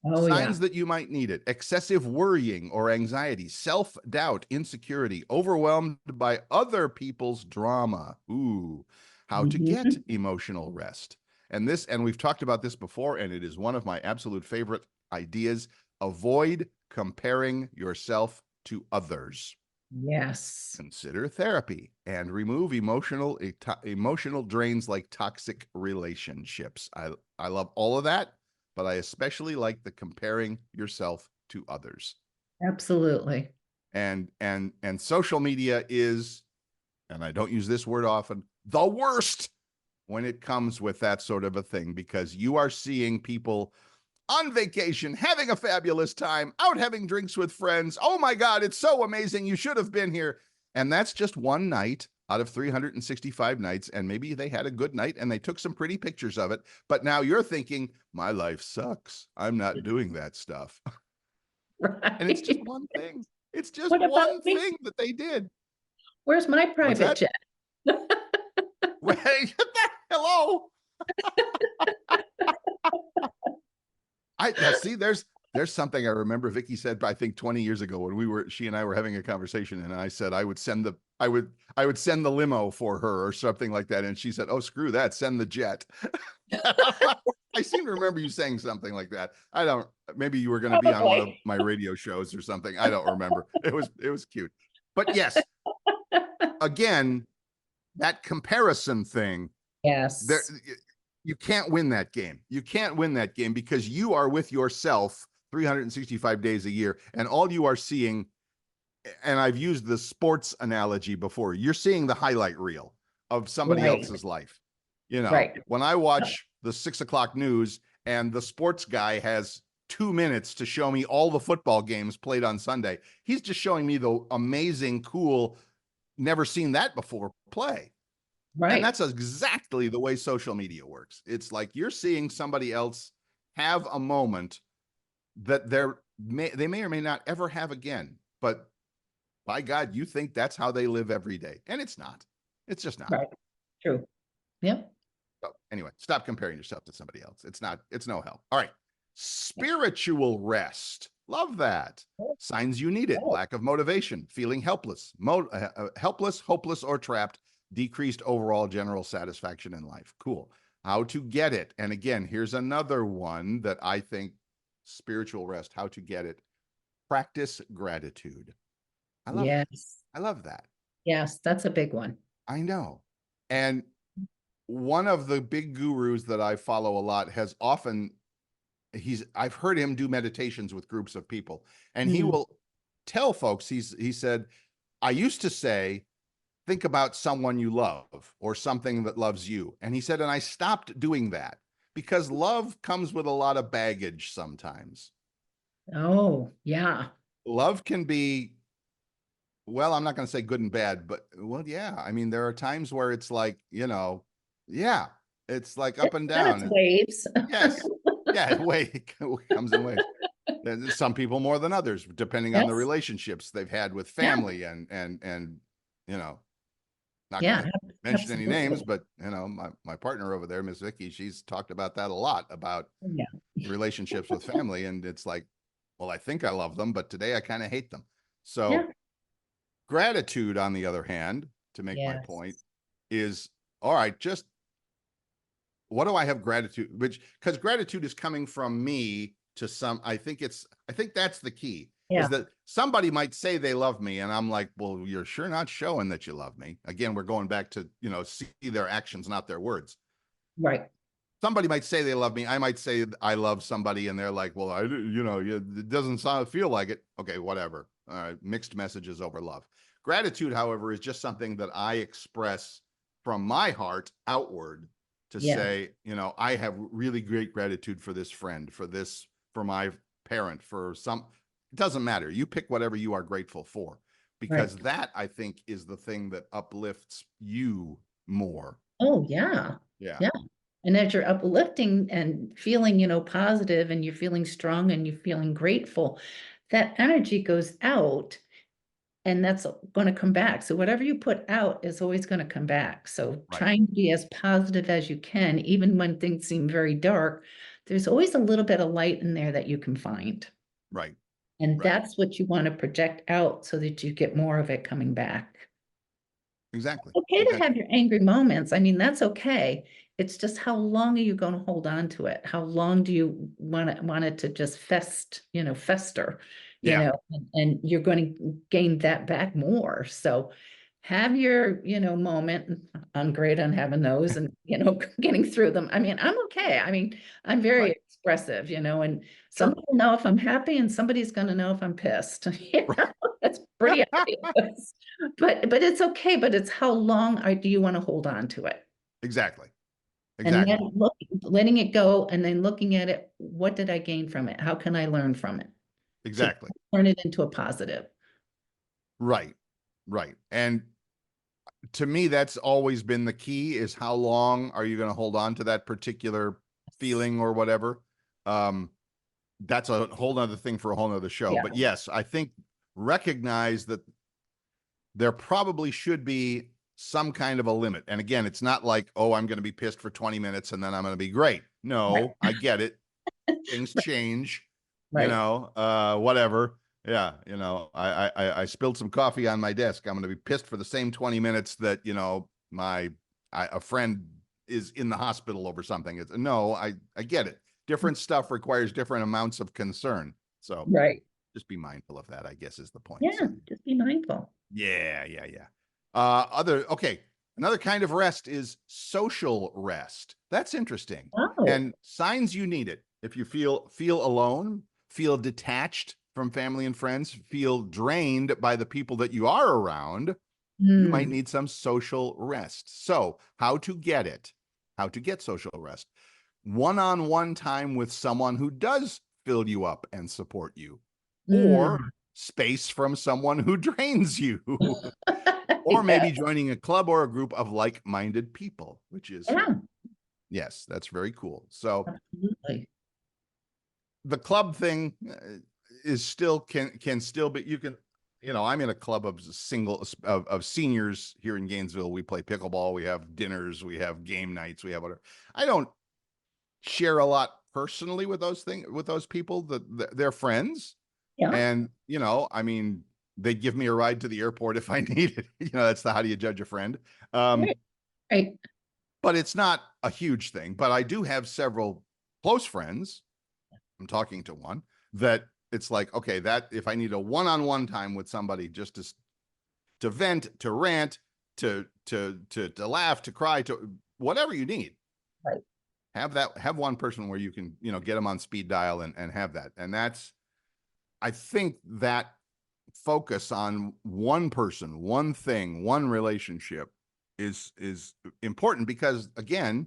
Oh, yeah. Signs that you might need it: excessive worrying or anxiety, self-doubt, insecurity, overwhelmed by other people's drama. Ooh, how to get Mhm. emotional rest. And we've talked about this before, and it is one of my absolute favorite ideas. Avoid comparing yourself to others. Yes. Consider therapy and remove emotional drains like toxic relationships. I love all of that, but I especially like the comparing yourself to others. Absolutely. And social media is, and I don't use this word often, the worst when it comes with that sort of a thing, because you are seeing people on vacation, having a fabulous time, out having drinks with friends. Oh my God, it's so amazing. You should have been here. And that's just one night out of 365 nights. And maybe they had a good night and they took some pretty pictures of it. But now you're thinking, my life sucks. I'm not doing that stuff. And it's just Right. one thing. It's just What about one me? thing that they did. Where's my What's private that? jet? Wait, hello. Now see, there's something I remember Vicki said, I think 20 years ago, when she and I were having a conversation, and I said I would send the limo for her or something like that. And she said, oh, screw that, send the jet. I seem to remember you saying something like that. Maybe you were going to be on one of Probably. my radio shows or something. I don't remember. It was cute. But yes, again, that comparison thing, there, Yes. you can't win that game. You can't win that game because you are with yourself 365 days a year, and all you are seeing, and I've used the sports analogy before, you're seeing the highlight reel of somebody Right. else's life. Right. When I watch the 6 o'clock news and the sports guy has 2 minutes to show me all the football games played on Sunday, he's just showing me the amazing, cool, never seen that before play. And Right. that's exactly the way social media works. It's like you're seeing somebody else have a moment that they may or may not ever have again. But by God, you think that's how they live every day. And it's not. It's just not. Right. True. Yep. So anyway, stop comparing yourself to somebody else. It's no help. All right. Spiritual rest. Love that. Signs you need it: Oh, lack of motivation, feeling helpless, helpless, hopeless, or trapped, decreased overall general satisfaction in life. Cool. How to get it. And again, here's another one that I think: spiritual rest, how to get it. Practice gratitude. I love that. yes. I love that. Yes. That's a big one. I know. And one of the big gurus that I follow a lot has often, I've heard him do meditations with groups of people, and he Mm. will tell folks, he said, I used to say, think about someone you love or something that loves you. And he said, and I stopped doing that because love comes with a lot of baggage sometimes. Oh, yeah. Love can be, well, I'm not going to say good and bad, but well, yeah. I mean, there are times where it's like, yeah, It's like up and Then it's down. waves. Yes. Yeah, it comes in waves. There's some people more than others, depending on the Yes, relationships they've had with yeah, family and you know, not yeah, gonna mention any names, absolutely. but my partner over there, Miss Vicki, she's talked about that a lot, about Yeah, relationships with family. And it's like, well, I think I love them, but today I kind of hate them. yeah, So gratitude, on the other hand, to make my point, yes, is all right, just what do I have gratitude, which, because gratitude is coming from me to some, I think that's the key, is yeah, that somebody might say they love me and I'm like, well, you're sure not showing that you love me. Again, we're going back to, see their actions, not their words. right, Somebody might say they love me. I might say I love somebody and they're like, well, it doesn't feel like it. Okay, whatever. All right. Mixed messages over love. Gratitude, however, is just something that I express from my heart outward to yeah, say, I have really great gratitude for this friend, for my parent, it doesn't matter. You pick whatever you are grateful for, right. because that, I think, is the thing that uplifts you more. Oh, yeah, Yeah. yeah. And as you're uplifting and feeling, positive and you're feeling strong and you're feeling grateful, that energy goes out and that's going to come back. So whatever you put out is always going to come back. So Right. trying to be as positive as you can, even when things seem very dark, there's always a little bit of light in there that you can find. Right. And Right. that's what you want to project out so that you get more of it coming back. Exactly. Okay to Exactly. have your angry moments. I mean, that's okay. It's just how long are you going to hold on to it? How long do you want it to just fester, Yeah. and you're going to gain that back more. So have your, moment. I'm great on having those and, getting through them. I mean, I'm okay. I mean, I'm very Right. expressive, and Sure. somebody will know if I'm happy and somebody's going to know if I'm pissed. Right. That's pretty obvious. But it's okay, but it's how long do you want to hold on to it? Exactly. And then Exactly. letting it go and then looking at it, what did I gain from it? How can I learn from it to Exactly. turn it into a positive? Right. Right. And to me, that's always been the key, is how long are you going to hold on to that particular feeling or whatever? Um, that's a whole nother thing for a whole nother show. Yeah, But yes, I think recognize that there probably should be some kind of a limit. And again, it's not like, oh, I'm going to be pissed for 20 minutes and then I'm going to be great. right, No, I get it. Things change, right, whatever. Yeah. I spilled some coffee on my desk. I'm going to be pissed for the same 20 minutes that, a friend is in the hospital over something. I get it. Different stuff requires different amounts of concern. So right. just be mindful of that, I guess, is the point. Yeah, So just be mindful. yeah, yeah, yeah. Okay. Another kind of rest is social rest. That's interesting. Oh, And signs you need it. If you feel alone, feel detached from family and friends, feel drained by the people that you are around, you might hmm. need some social rest. So, how to get it? How to get social rest? One-on-one time with someone who does fill you up and support you, or Mm. space from someone who drains you. Or Yeah, maybe joining a club or a group of like-minded people, which is, yeah, yes, that's very cool. So absolutely. the club thing is still can still be, you can, I'm in a club of of seniors here in Gainesville. We play pickleball, we have dinners, we have game nights, we have whatever. I don't share a lot personally with those people, that they're friends. Yeah, And, I mean, they give me a ride to the airport if I need it. That's how do you judge a friend? right, right. But it's not a huge thing. But I do have several close friends. I'm talking to one that it's like, okay, that if I need a one-on-one time with somebody just to vent, to rant, to laugh, to cry, to whatever you need, Right. have one person where you can, get them on speed dial and have that. And that's, I think that focus on one person, one thing, one relationship is important, because again,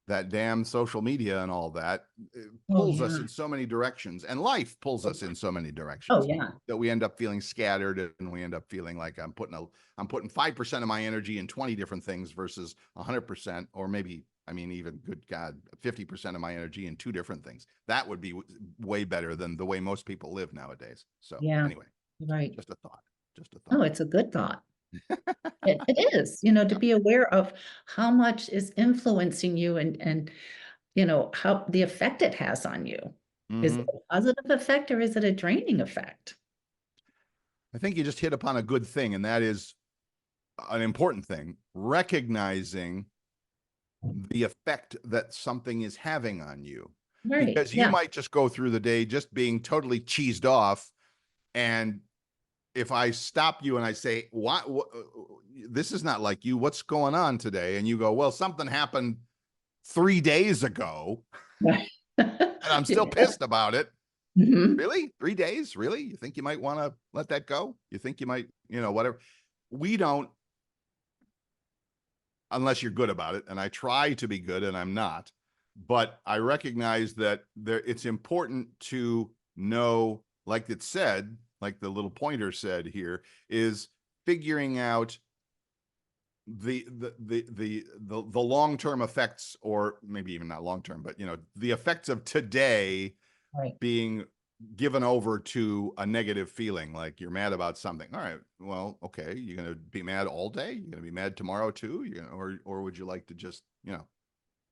that damn social media and all that Oh, pulls us yeah. in so many directions, and life pulls us in so many Oh, directions, yeah. that we end up feeling scattered, and we end up feeling like I'm putting 5% of my energy in 20 different things versus 100%, or maybe I mean, even good God, 50% of my energy in two different things. That would be way better than the way most people live nowadays. So Yeah, anyway, right. just a thought, just a Oh, thought. it's a good thought. It is, you know, to be aware of how much is influencing you and, you know, how the effect it has on you. Is it Mhm. a positive effect or is it a draining effect? I think you just hit upon a good thing, and that is an important thing, recognizing the effect that something is having on you. Right, Because you yeah, might just go through the day just being totally cheesed off. And if I stop you and I say, what this is not like you, what's going on today? And you go, well, something happened 3 days ago right. and I'm still Yeah. pissed about it. Mhm. Really? 3 days? Really? You think you might want to let that go? You think you might, whatever. We don't, unless you're good about it. And I try to be good and I'm not, but I recognize that it's important to know, like it said, like the little pointer said here, is figuring out the long-term effects, or maybe even not long-term, but the effects of today Right. being given over to a negative feeling, like you're mad about something. All right, well, okay, you're gonna be mad all day, you're gonna be mad tomorrow too, or would you like to just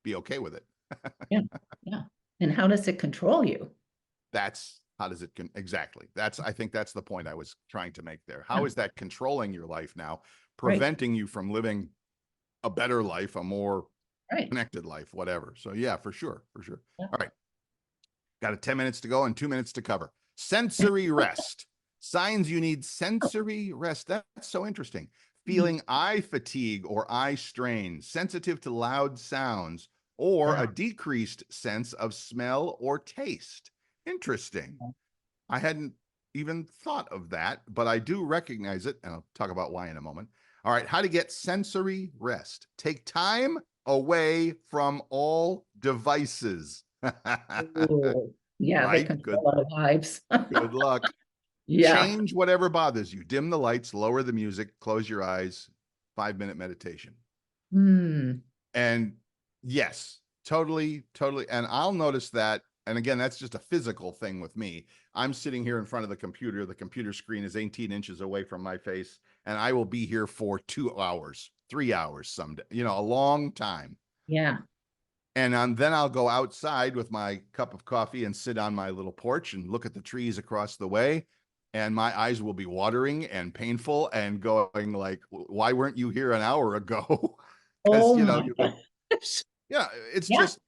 be okay with it? Yeah, yeah. And how does it control you? That's how does it exactly, I think that's the point I was trying to make there. How Yeah, is that controlling your life now, right, preventing you from living a better life, a more right. connected life, whatever? So yeah, for sure, for sure. Yeah. All right, got a 10 minutes to go and 2 minutes to cover. Sensory rest. Signs you need Oh, sensory rest. That's so interesting. mm, Feeling eye fatigue or eye strain, sensitive to loud sounds, or yeah. a decreased sense of smell or taste. Interesting. I hadn't even thought of that, but I do recognize it, and I'll talk about why in a moment. All right, how to get sensory rest. Take time away from all devices. Ooh, yeah, they Right? Good. control our lives. Good luck. Yeah. Change whatever bothers you. Dim the lights, lower the music, close your eyes. 5-minute meditation. Hmm. And yes, totally, totally. And I'll notice that. And again, that's just a physical thing with me. I'm sitting here in front of the computer. The computer screen is 18 inches away from my face, and I will be here for 2 hours, 3 hours someday, a long time. Yeah. And then I'll go outside with my cup of coffee and sit on my little porch and look at the trees across the way. And my eyes will be watering and painful and going like, why weren't you here an hour ago? Because, Oh my you're like, gosh. yeah, it's Yeah. just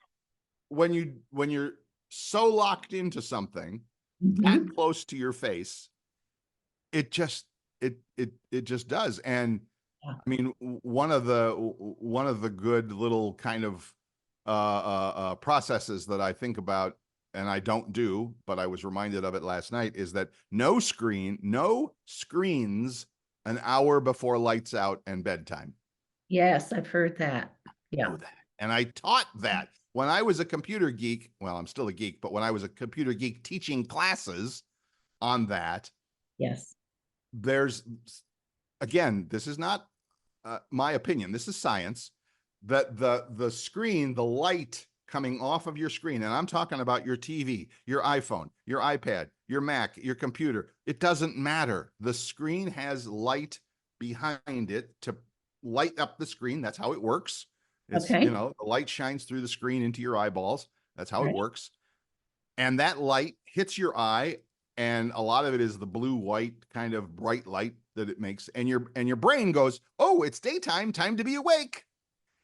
when you're so locked into something that Mhm. close to your face, it just it just does. And Yeah. I mean, one of the good little kind of processes that I think about, and I don't do, but I was reminded of it last night, is that no screens an hour before lights out and bedtime. Yes, I've heard that. Yeah. Know that, and I taught that when I was a computer geek. Well, I'm still a geek, but when I was a computer geek teaching classes on that, Yes. there's again, this is not my opinion. This is science. That the screen, the light coming off of your screen, and I'm talking about your TV, your iPhone, your iPad, your Mac, your computer. It doesn't matter. The screen has light behind it to light up the screen. That's how it works. It's, Okay. the light shines through the screen into your eyeballs. That's how it Right. works. And that light hits your eye, and a lot of it is the blue white kind of bright light that it makes, and your brain goes, oh, it's daytime, time to be awake.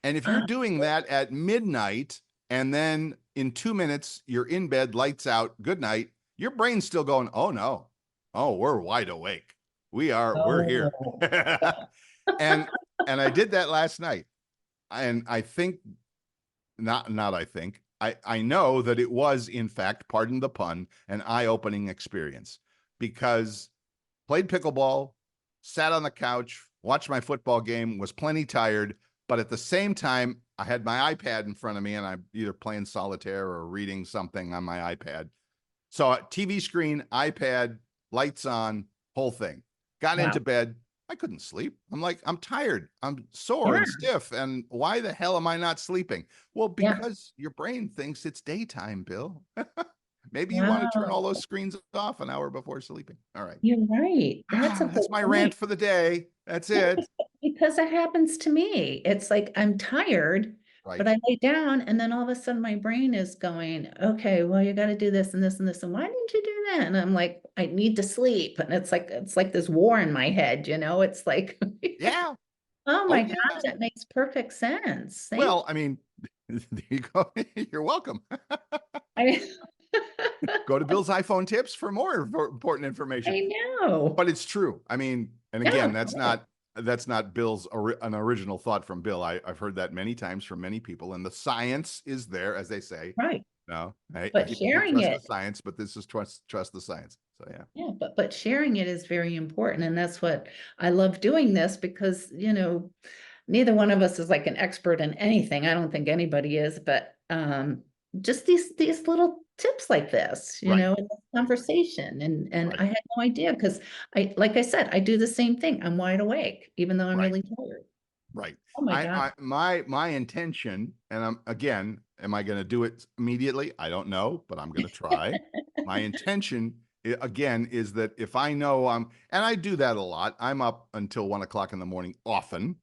And if you're Ah, doing that at midnight and then in 2 minutes you're in bed, lights out, good night, your brain's still going, oh no, oh, we're wide awake, we're here. oh, and and I did that last night, and I think not I think I know that it was, in fact, pardon the pun, an eye-opening experience, because played pickleball, sat on the couch, watched my football game, was plenty tired, but at the same time I had my iPad in front of me and I'm either playing solitaire or reading something on my iPad. So TV screen, iPad, lights on, whole thing. Got wow. into bed, I couldn't sleep. I'm like, I'm tired. I'm sore Yeah, and stiff. And why the hell am I not sleeping? Well, yeah. because your brain thinks it's daytime, Bill. Maybe you want to turn Wow, all those screens off an hour before sleeping. All right. you're right. That's a good That's my rant point. for the day. That's it. Because it happens to me. It's like I'm tired, but Right. I lay down and then all of a sudden my brain is going, okay, well, you got to do this and this and this. And why didn't you do that? And I'm like, I need to sleep. And it's like this war in my head, It's like, Yeah. oh Oh, my yeah. gosh, that makes perfect sense. Thank Well, I mean, there you go. You're welcome. I, Go to Bill's iPhone tips for more important information. I know. But it's true. I mean, and Yeah, again, that's not Bill's an original thought from Bill. I've heard that many times from many people, and the science is there, as they say. right. No, I But hate sharing trust the it, science, but this is trust the science. So yeah, yeah, but sharing it is very important. And that's what I love doing this because, neither one of us is like an expert in anything. I don't think anybody is, but just these little tips like this, right, in this conversation. And right, I had no idea because like I said, I do the same thing. I'm wide awake, even though I'm right. really tired. Right. Oh my God. My intention, and I'm again, am I going to do it immediately? I don't know, but I'm going to try. My intention again is that if I know and I do that a lot, I'm up until 1 o'clock in the morning often.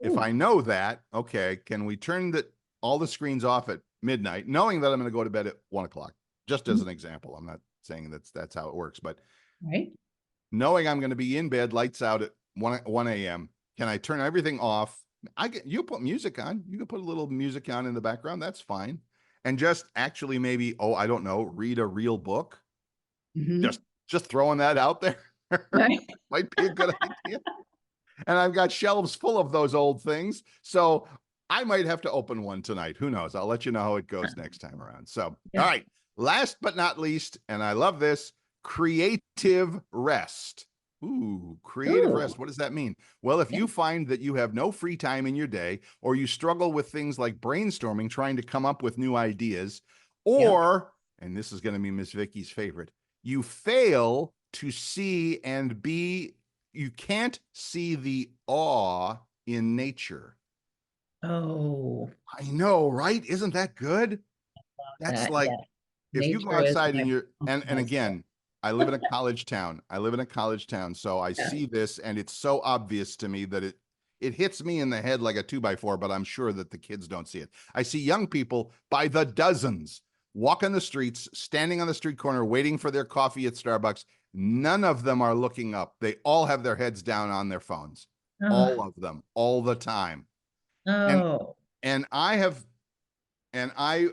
If Ooh, I know that, okay, can we turn all the screens off at midnight, knowing that I'm going to go to bed at 1 o'clock? Just as mm, an example, I'm not saying that's how it works, but right? knowing I'm going to be in bed, lights out at 1 a.m. Can I turn everything off? You put music on. You can put a little music on in the background. That's fine. And just actually maybe, I don't know, read a real book. Mhm. Just throwing that out there Right. might be a good idea. And I've got shelves full of those old things. So I might have to open one tonight. Who knows? I'll let you know how it goes next time around. So, all Yeah. right. Last but not least, and I love this, creative rest. Ooh, creative Ooh, rest. What does that mean? Well, if yeah. you find that you have no free time in your day, or you struggle with things like brainstorming, trying to come up with new ideas, Yep. or, and this is going to be Miss Vicky's favorite, you fail to see and be you can't see the awe in nature. Oh, I know, right? Isn't that good? That's that, like yeah. if you go Nature is outside my, and you're and my stuff. again, I live in a college town. I live in a college town, so I Yeah. see this and it's so obvious to me that it hits me in the head like a 2x4, but I'm sure that the kids don't see it. I see young people by the dozens walking the streets, standing on the street corner, waiting for their coffee at Starbucks. None of them are looking up. They all have their heads down on their phones. Oh, All of them, all the time. And oh, and I have and I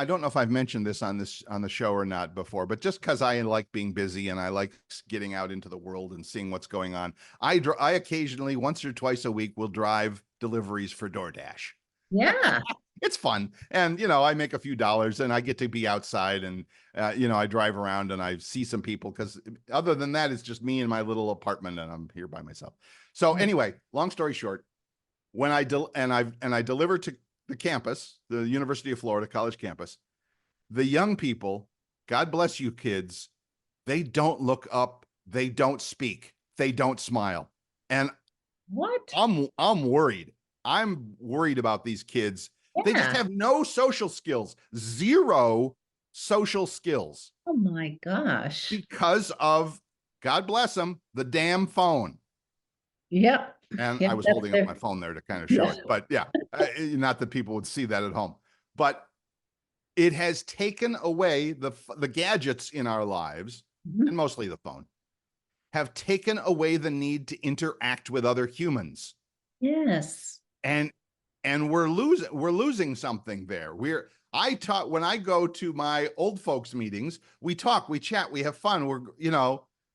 don't know if I've mentioned this on the show or not before, but just because I like being busy and I like getting out into the world and seeing what's going on, I occasionally once or twice a week will drive deliveries for DoorDash. yeah, It's fun, and I make a few dollars, and I get to be outside, and I drive around and I see some people because other than that, it's just me in my little apartment, and I'm here by myself. So right. anyway, long story short, when I deliver to the campus, the University of Florida college campus, the young people, God bless you kids, they don't look up, they don't speak, they don't smile. And What? I'm worried. I'm worried about these kids. They just Yeah. have no social skills, zero social skills Oh my gosh. because of, God bless them, the damn phone. Yep. And I Yep, was that's holding up my their, phone there to kind of show yeah. it. But yeah, not that people would see that at home. But it has taken away the gadgets in our lives, and Mhm. mostly the phone, have taken away the need to interact with other humans. Yes. And we're losing something there. I talk when I go to my old folks meetings, we talk, we chat, we have fun.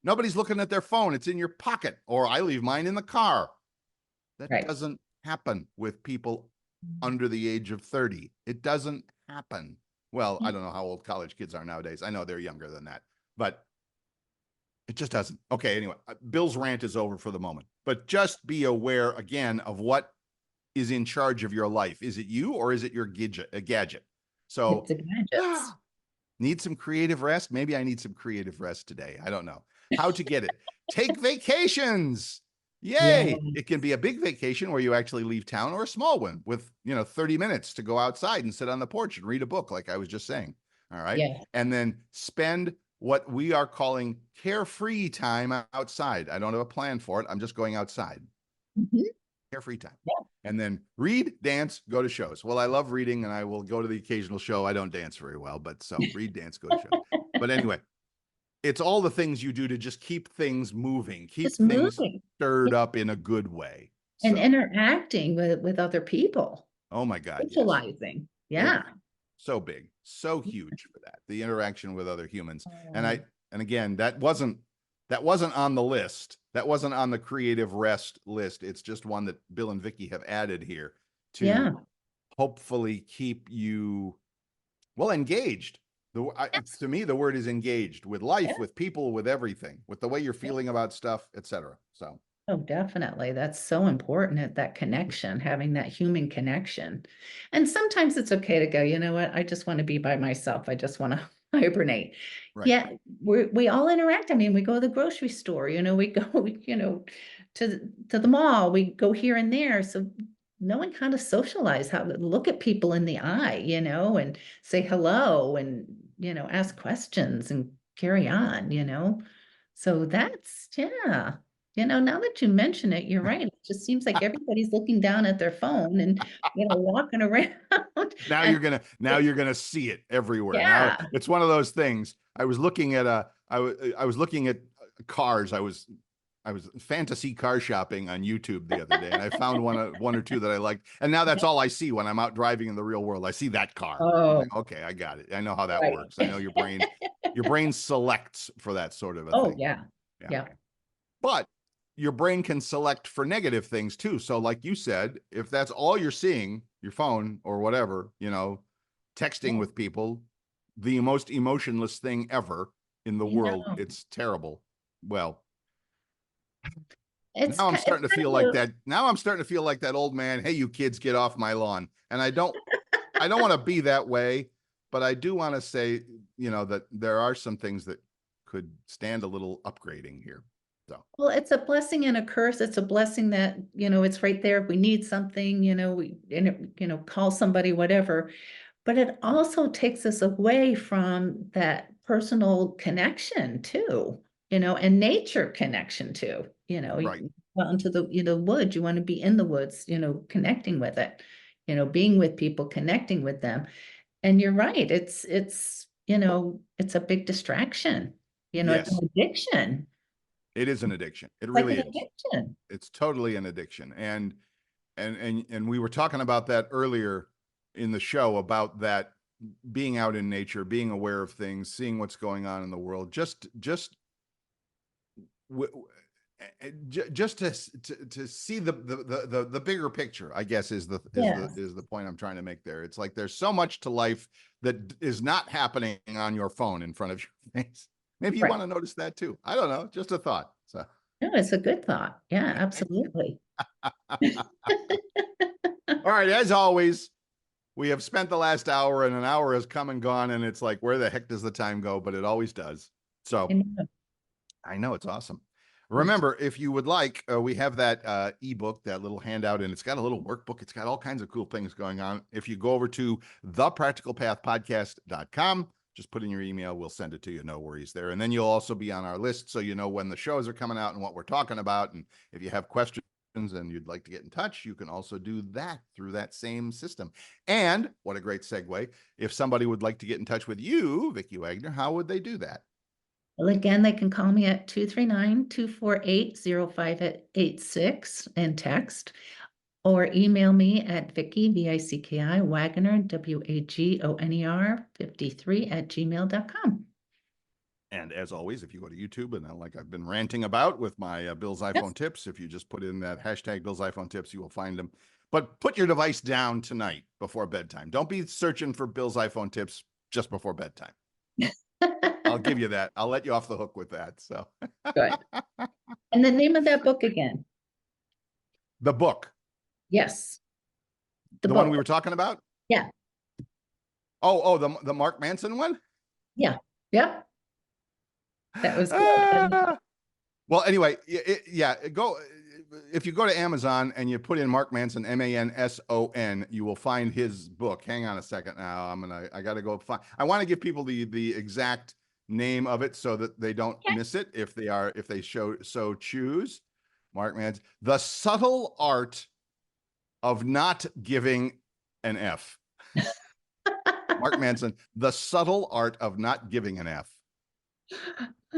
Nobody's looking at their phone. It's in your pocket, or I leave mine in the car. That Right. doesn't happen with people under the age of 30. It doesn't happen. Well, I Yeah. don't know how old college kids are nowadays. I know they're younger than that, but it just doesn't. Okay, anyway, Bill's rant is over for the moment, but just be aware again of what is in charge of your life. Is it you or is it your gadget? It's So, the gadgets. need some creative rest? Maybe I need some creative rest today. I don't know how to get it. Take vacations. Yeah. Yay. It can be a big vacation where you actually leave town, or a small one with, 30 minutes to go outside and sit on the porch and read a book, like I was just saying. All right. Yeah. And then spend what we are calling carefree time outside. I don't have a plan for it. I'm just going outside. Mhm. Carefree time. Yeah. And then read, dance, go to shows. Well, I love reading and I will go to the occasional show. I don't dance very well, but so read, dance, go to shows. But anyway, it's all the things you do to just keep things moving, keep Just things moving stirred up in a good way. and So, interacting with other people, oh my God, yes. socializing. It Yeah. so big, so huge for that. The interaction with other humans. And Um, again, that wasn't on the list. That wasn't on the creative rest list. It's just one that Bill and Vicki have added here to yeah. hopefully keep you well engaged. Yes. To me, the word is engaged with life, Yeah. with people, with everything, with the way you're feeling about stuff, etc. So, Oh, definitely. That's so important at that connection, having that human connection. And sometimes it's okay to go, you know what? I just want to be by myself. I just want to hibernate. right. Yeah, we all interact. I mean, we go to the grocery store, we go, to the mall, we go here and there. So knowing how to socialize, how to look at people in the eye, and say hello and, ask questions and carry on. So that's, yeah. Now that you mention it, you're right. It just seems like everybody's looking down at their phone and, walking around. Now And you're gonna see it everywhere. Now yeah. it's one of those things. I was looking at cars. I was fantasy car shopping on YouTube the other day, and I found one or two that I liked. And now that's all I see when I'm out driving in the real world. I see that car. I'm Oh, like, okay, I got it. I know how that right. works. I know your brain selects for that sort of a Oh, thing. yeah. Yeah. Yeah. But your brain can select for negative things too. So, like you said, if that's all you're seeing, your phone or whatever, texting Yeah. with people, the most emotionless thing ever in the I world, know. it's terrible. Well, It's now I'm it's starting to kind feel of like a, that. Now I'm starting to feel like that old man. Hey, you kids, get off my lawn. And I don't want to be that way, but I do want to say, that there are some things that could stand a little upgrading here. So, well, it's a blessing and a curse. It's a blessing that, it's right there. If we need something, call somebody, whatever. But it also takes us away from that personal connection too, and nature connection too. You right. go out into the, woods, you want to be in the woods, connecting with it, being with people, connecting with them. And you're right, it's a big distraction. It's an Yes. addiction. It is an addiction. It It's like really an is. addiction. It's totally an addiction. And we were talking about that earlier in the show, about that being out in nature, being aware of things, seeing what's going on in the world, just to see the bigger picture, I guess, is Yes, the point I'm trying to make there. It's like there's so much to life that is not happening on your phone in front of your face. Maybe you right. want to notice that too. I don't know, just a thought. So, No, it's a good thought. Yeah, absolutely. all right, as always, we have spent the last hour, and an hour has come and gone, and it's like, where the heck does the time go? But it always does. I So know. I know it's awesome. It's Remember, if you would like, we have that ebook, that little handout, and it's got a little workbook. It's got all kinds of cool things going on. If you go over to thepracticalpathpodcast.com, just put in your email, we'll send it to you. No worries there. And then you'll also be on our list, so you know when the shows are coming out and what we're talking about. And if you have questions and you'd like to get in touch, you can also do that through that same system. And what a great segue. If somebody would like to get in touch with you, Vicki Wagner, how would they do that? Well, again, they can call me at 239-248-0586 and text, or email me at Vicki, Vicki, Wagner, Wagoner 53 at gmail.com. And as always, if you go to YouTube, and like I've been ranting about with my Bill's Yes. iPhone tips, if you just put in that hashtag Bill's iPhone tips, you will find them. But put your device down tonight before bedtime. Don't be searching for Bill's iPhone tips just before bedtime. I'll give you that. I'll let you off the hook with that. So Good. And the name of that book again? the book, Yes, the the one we book. were talking about. Yeah, Oh, the Mark Manson one. yeah, yeah. That was good. Ah! Well, anyway, yeah, go. if you go to Amazon and you put in Mark Manson, Manson, you will find his book. Hang on a second now. I got to go find, I want to give people the exact name of it so that they don't Okay. miss it if they so choose. Mark Manson, The Subtle Art of Not Giving an F. Mark Manson, The Subtle Art of Not Giving an F.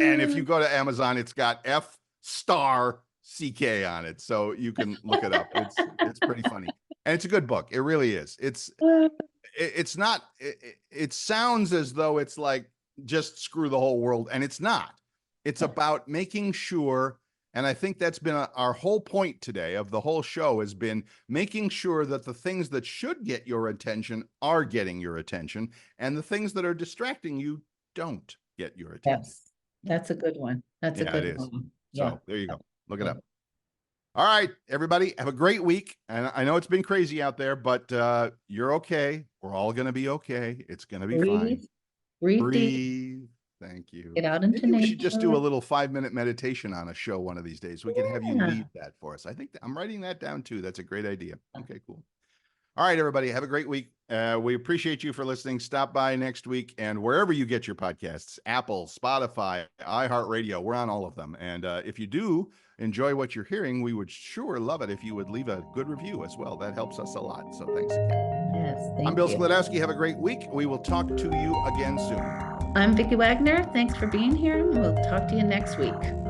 And if you go to Amazon, it's got F star CK on it. So you can look it up. It's pretty funny. And it's a good book. It really is. It's not, it sounds as though it's like just screw the whole world. And it's not. It's about making sure, and I think that's been our whole point today of the whole show has been making sure that the things that should get your attention are getting your attention, and the things that are distracting you don't get your attention. Yes, that's a good one. That's a Yeah, good it is. one. So Yeah. there you go. Look it up. All right, everybody, have a great week. And I know it's been crazy out there, but you're okay. We're all going to be okay. It's going to be fine. Breathe, breathe deep, Breathe. Thank you. get out into Maybe we should just do a nature. little 5-minute meditation on a show one of these days. We can have you Yeah. lead that for us. I think I'm writing that down too. That's a great idea. Okay, cool. All right, everybody, have a great week. We appreciate you for listening. Stop by next week, and wherever you get your podcasts, Apple, Spotify, iHeartRadio, we're on all of them. And if you do enjoy what you're hearing, we would sure love it if you would leave a good review as well. That helps us a lot. So thanks again. Yes, I'm thank Bill you. Sklodowski. Have a great week. We will talk to you again soon. I'm Vicki Wagner. Thanks for being here. We'll talk to you next week.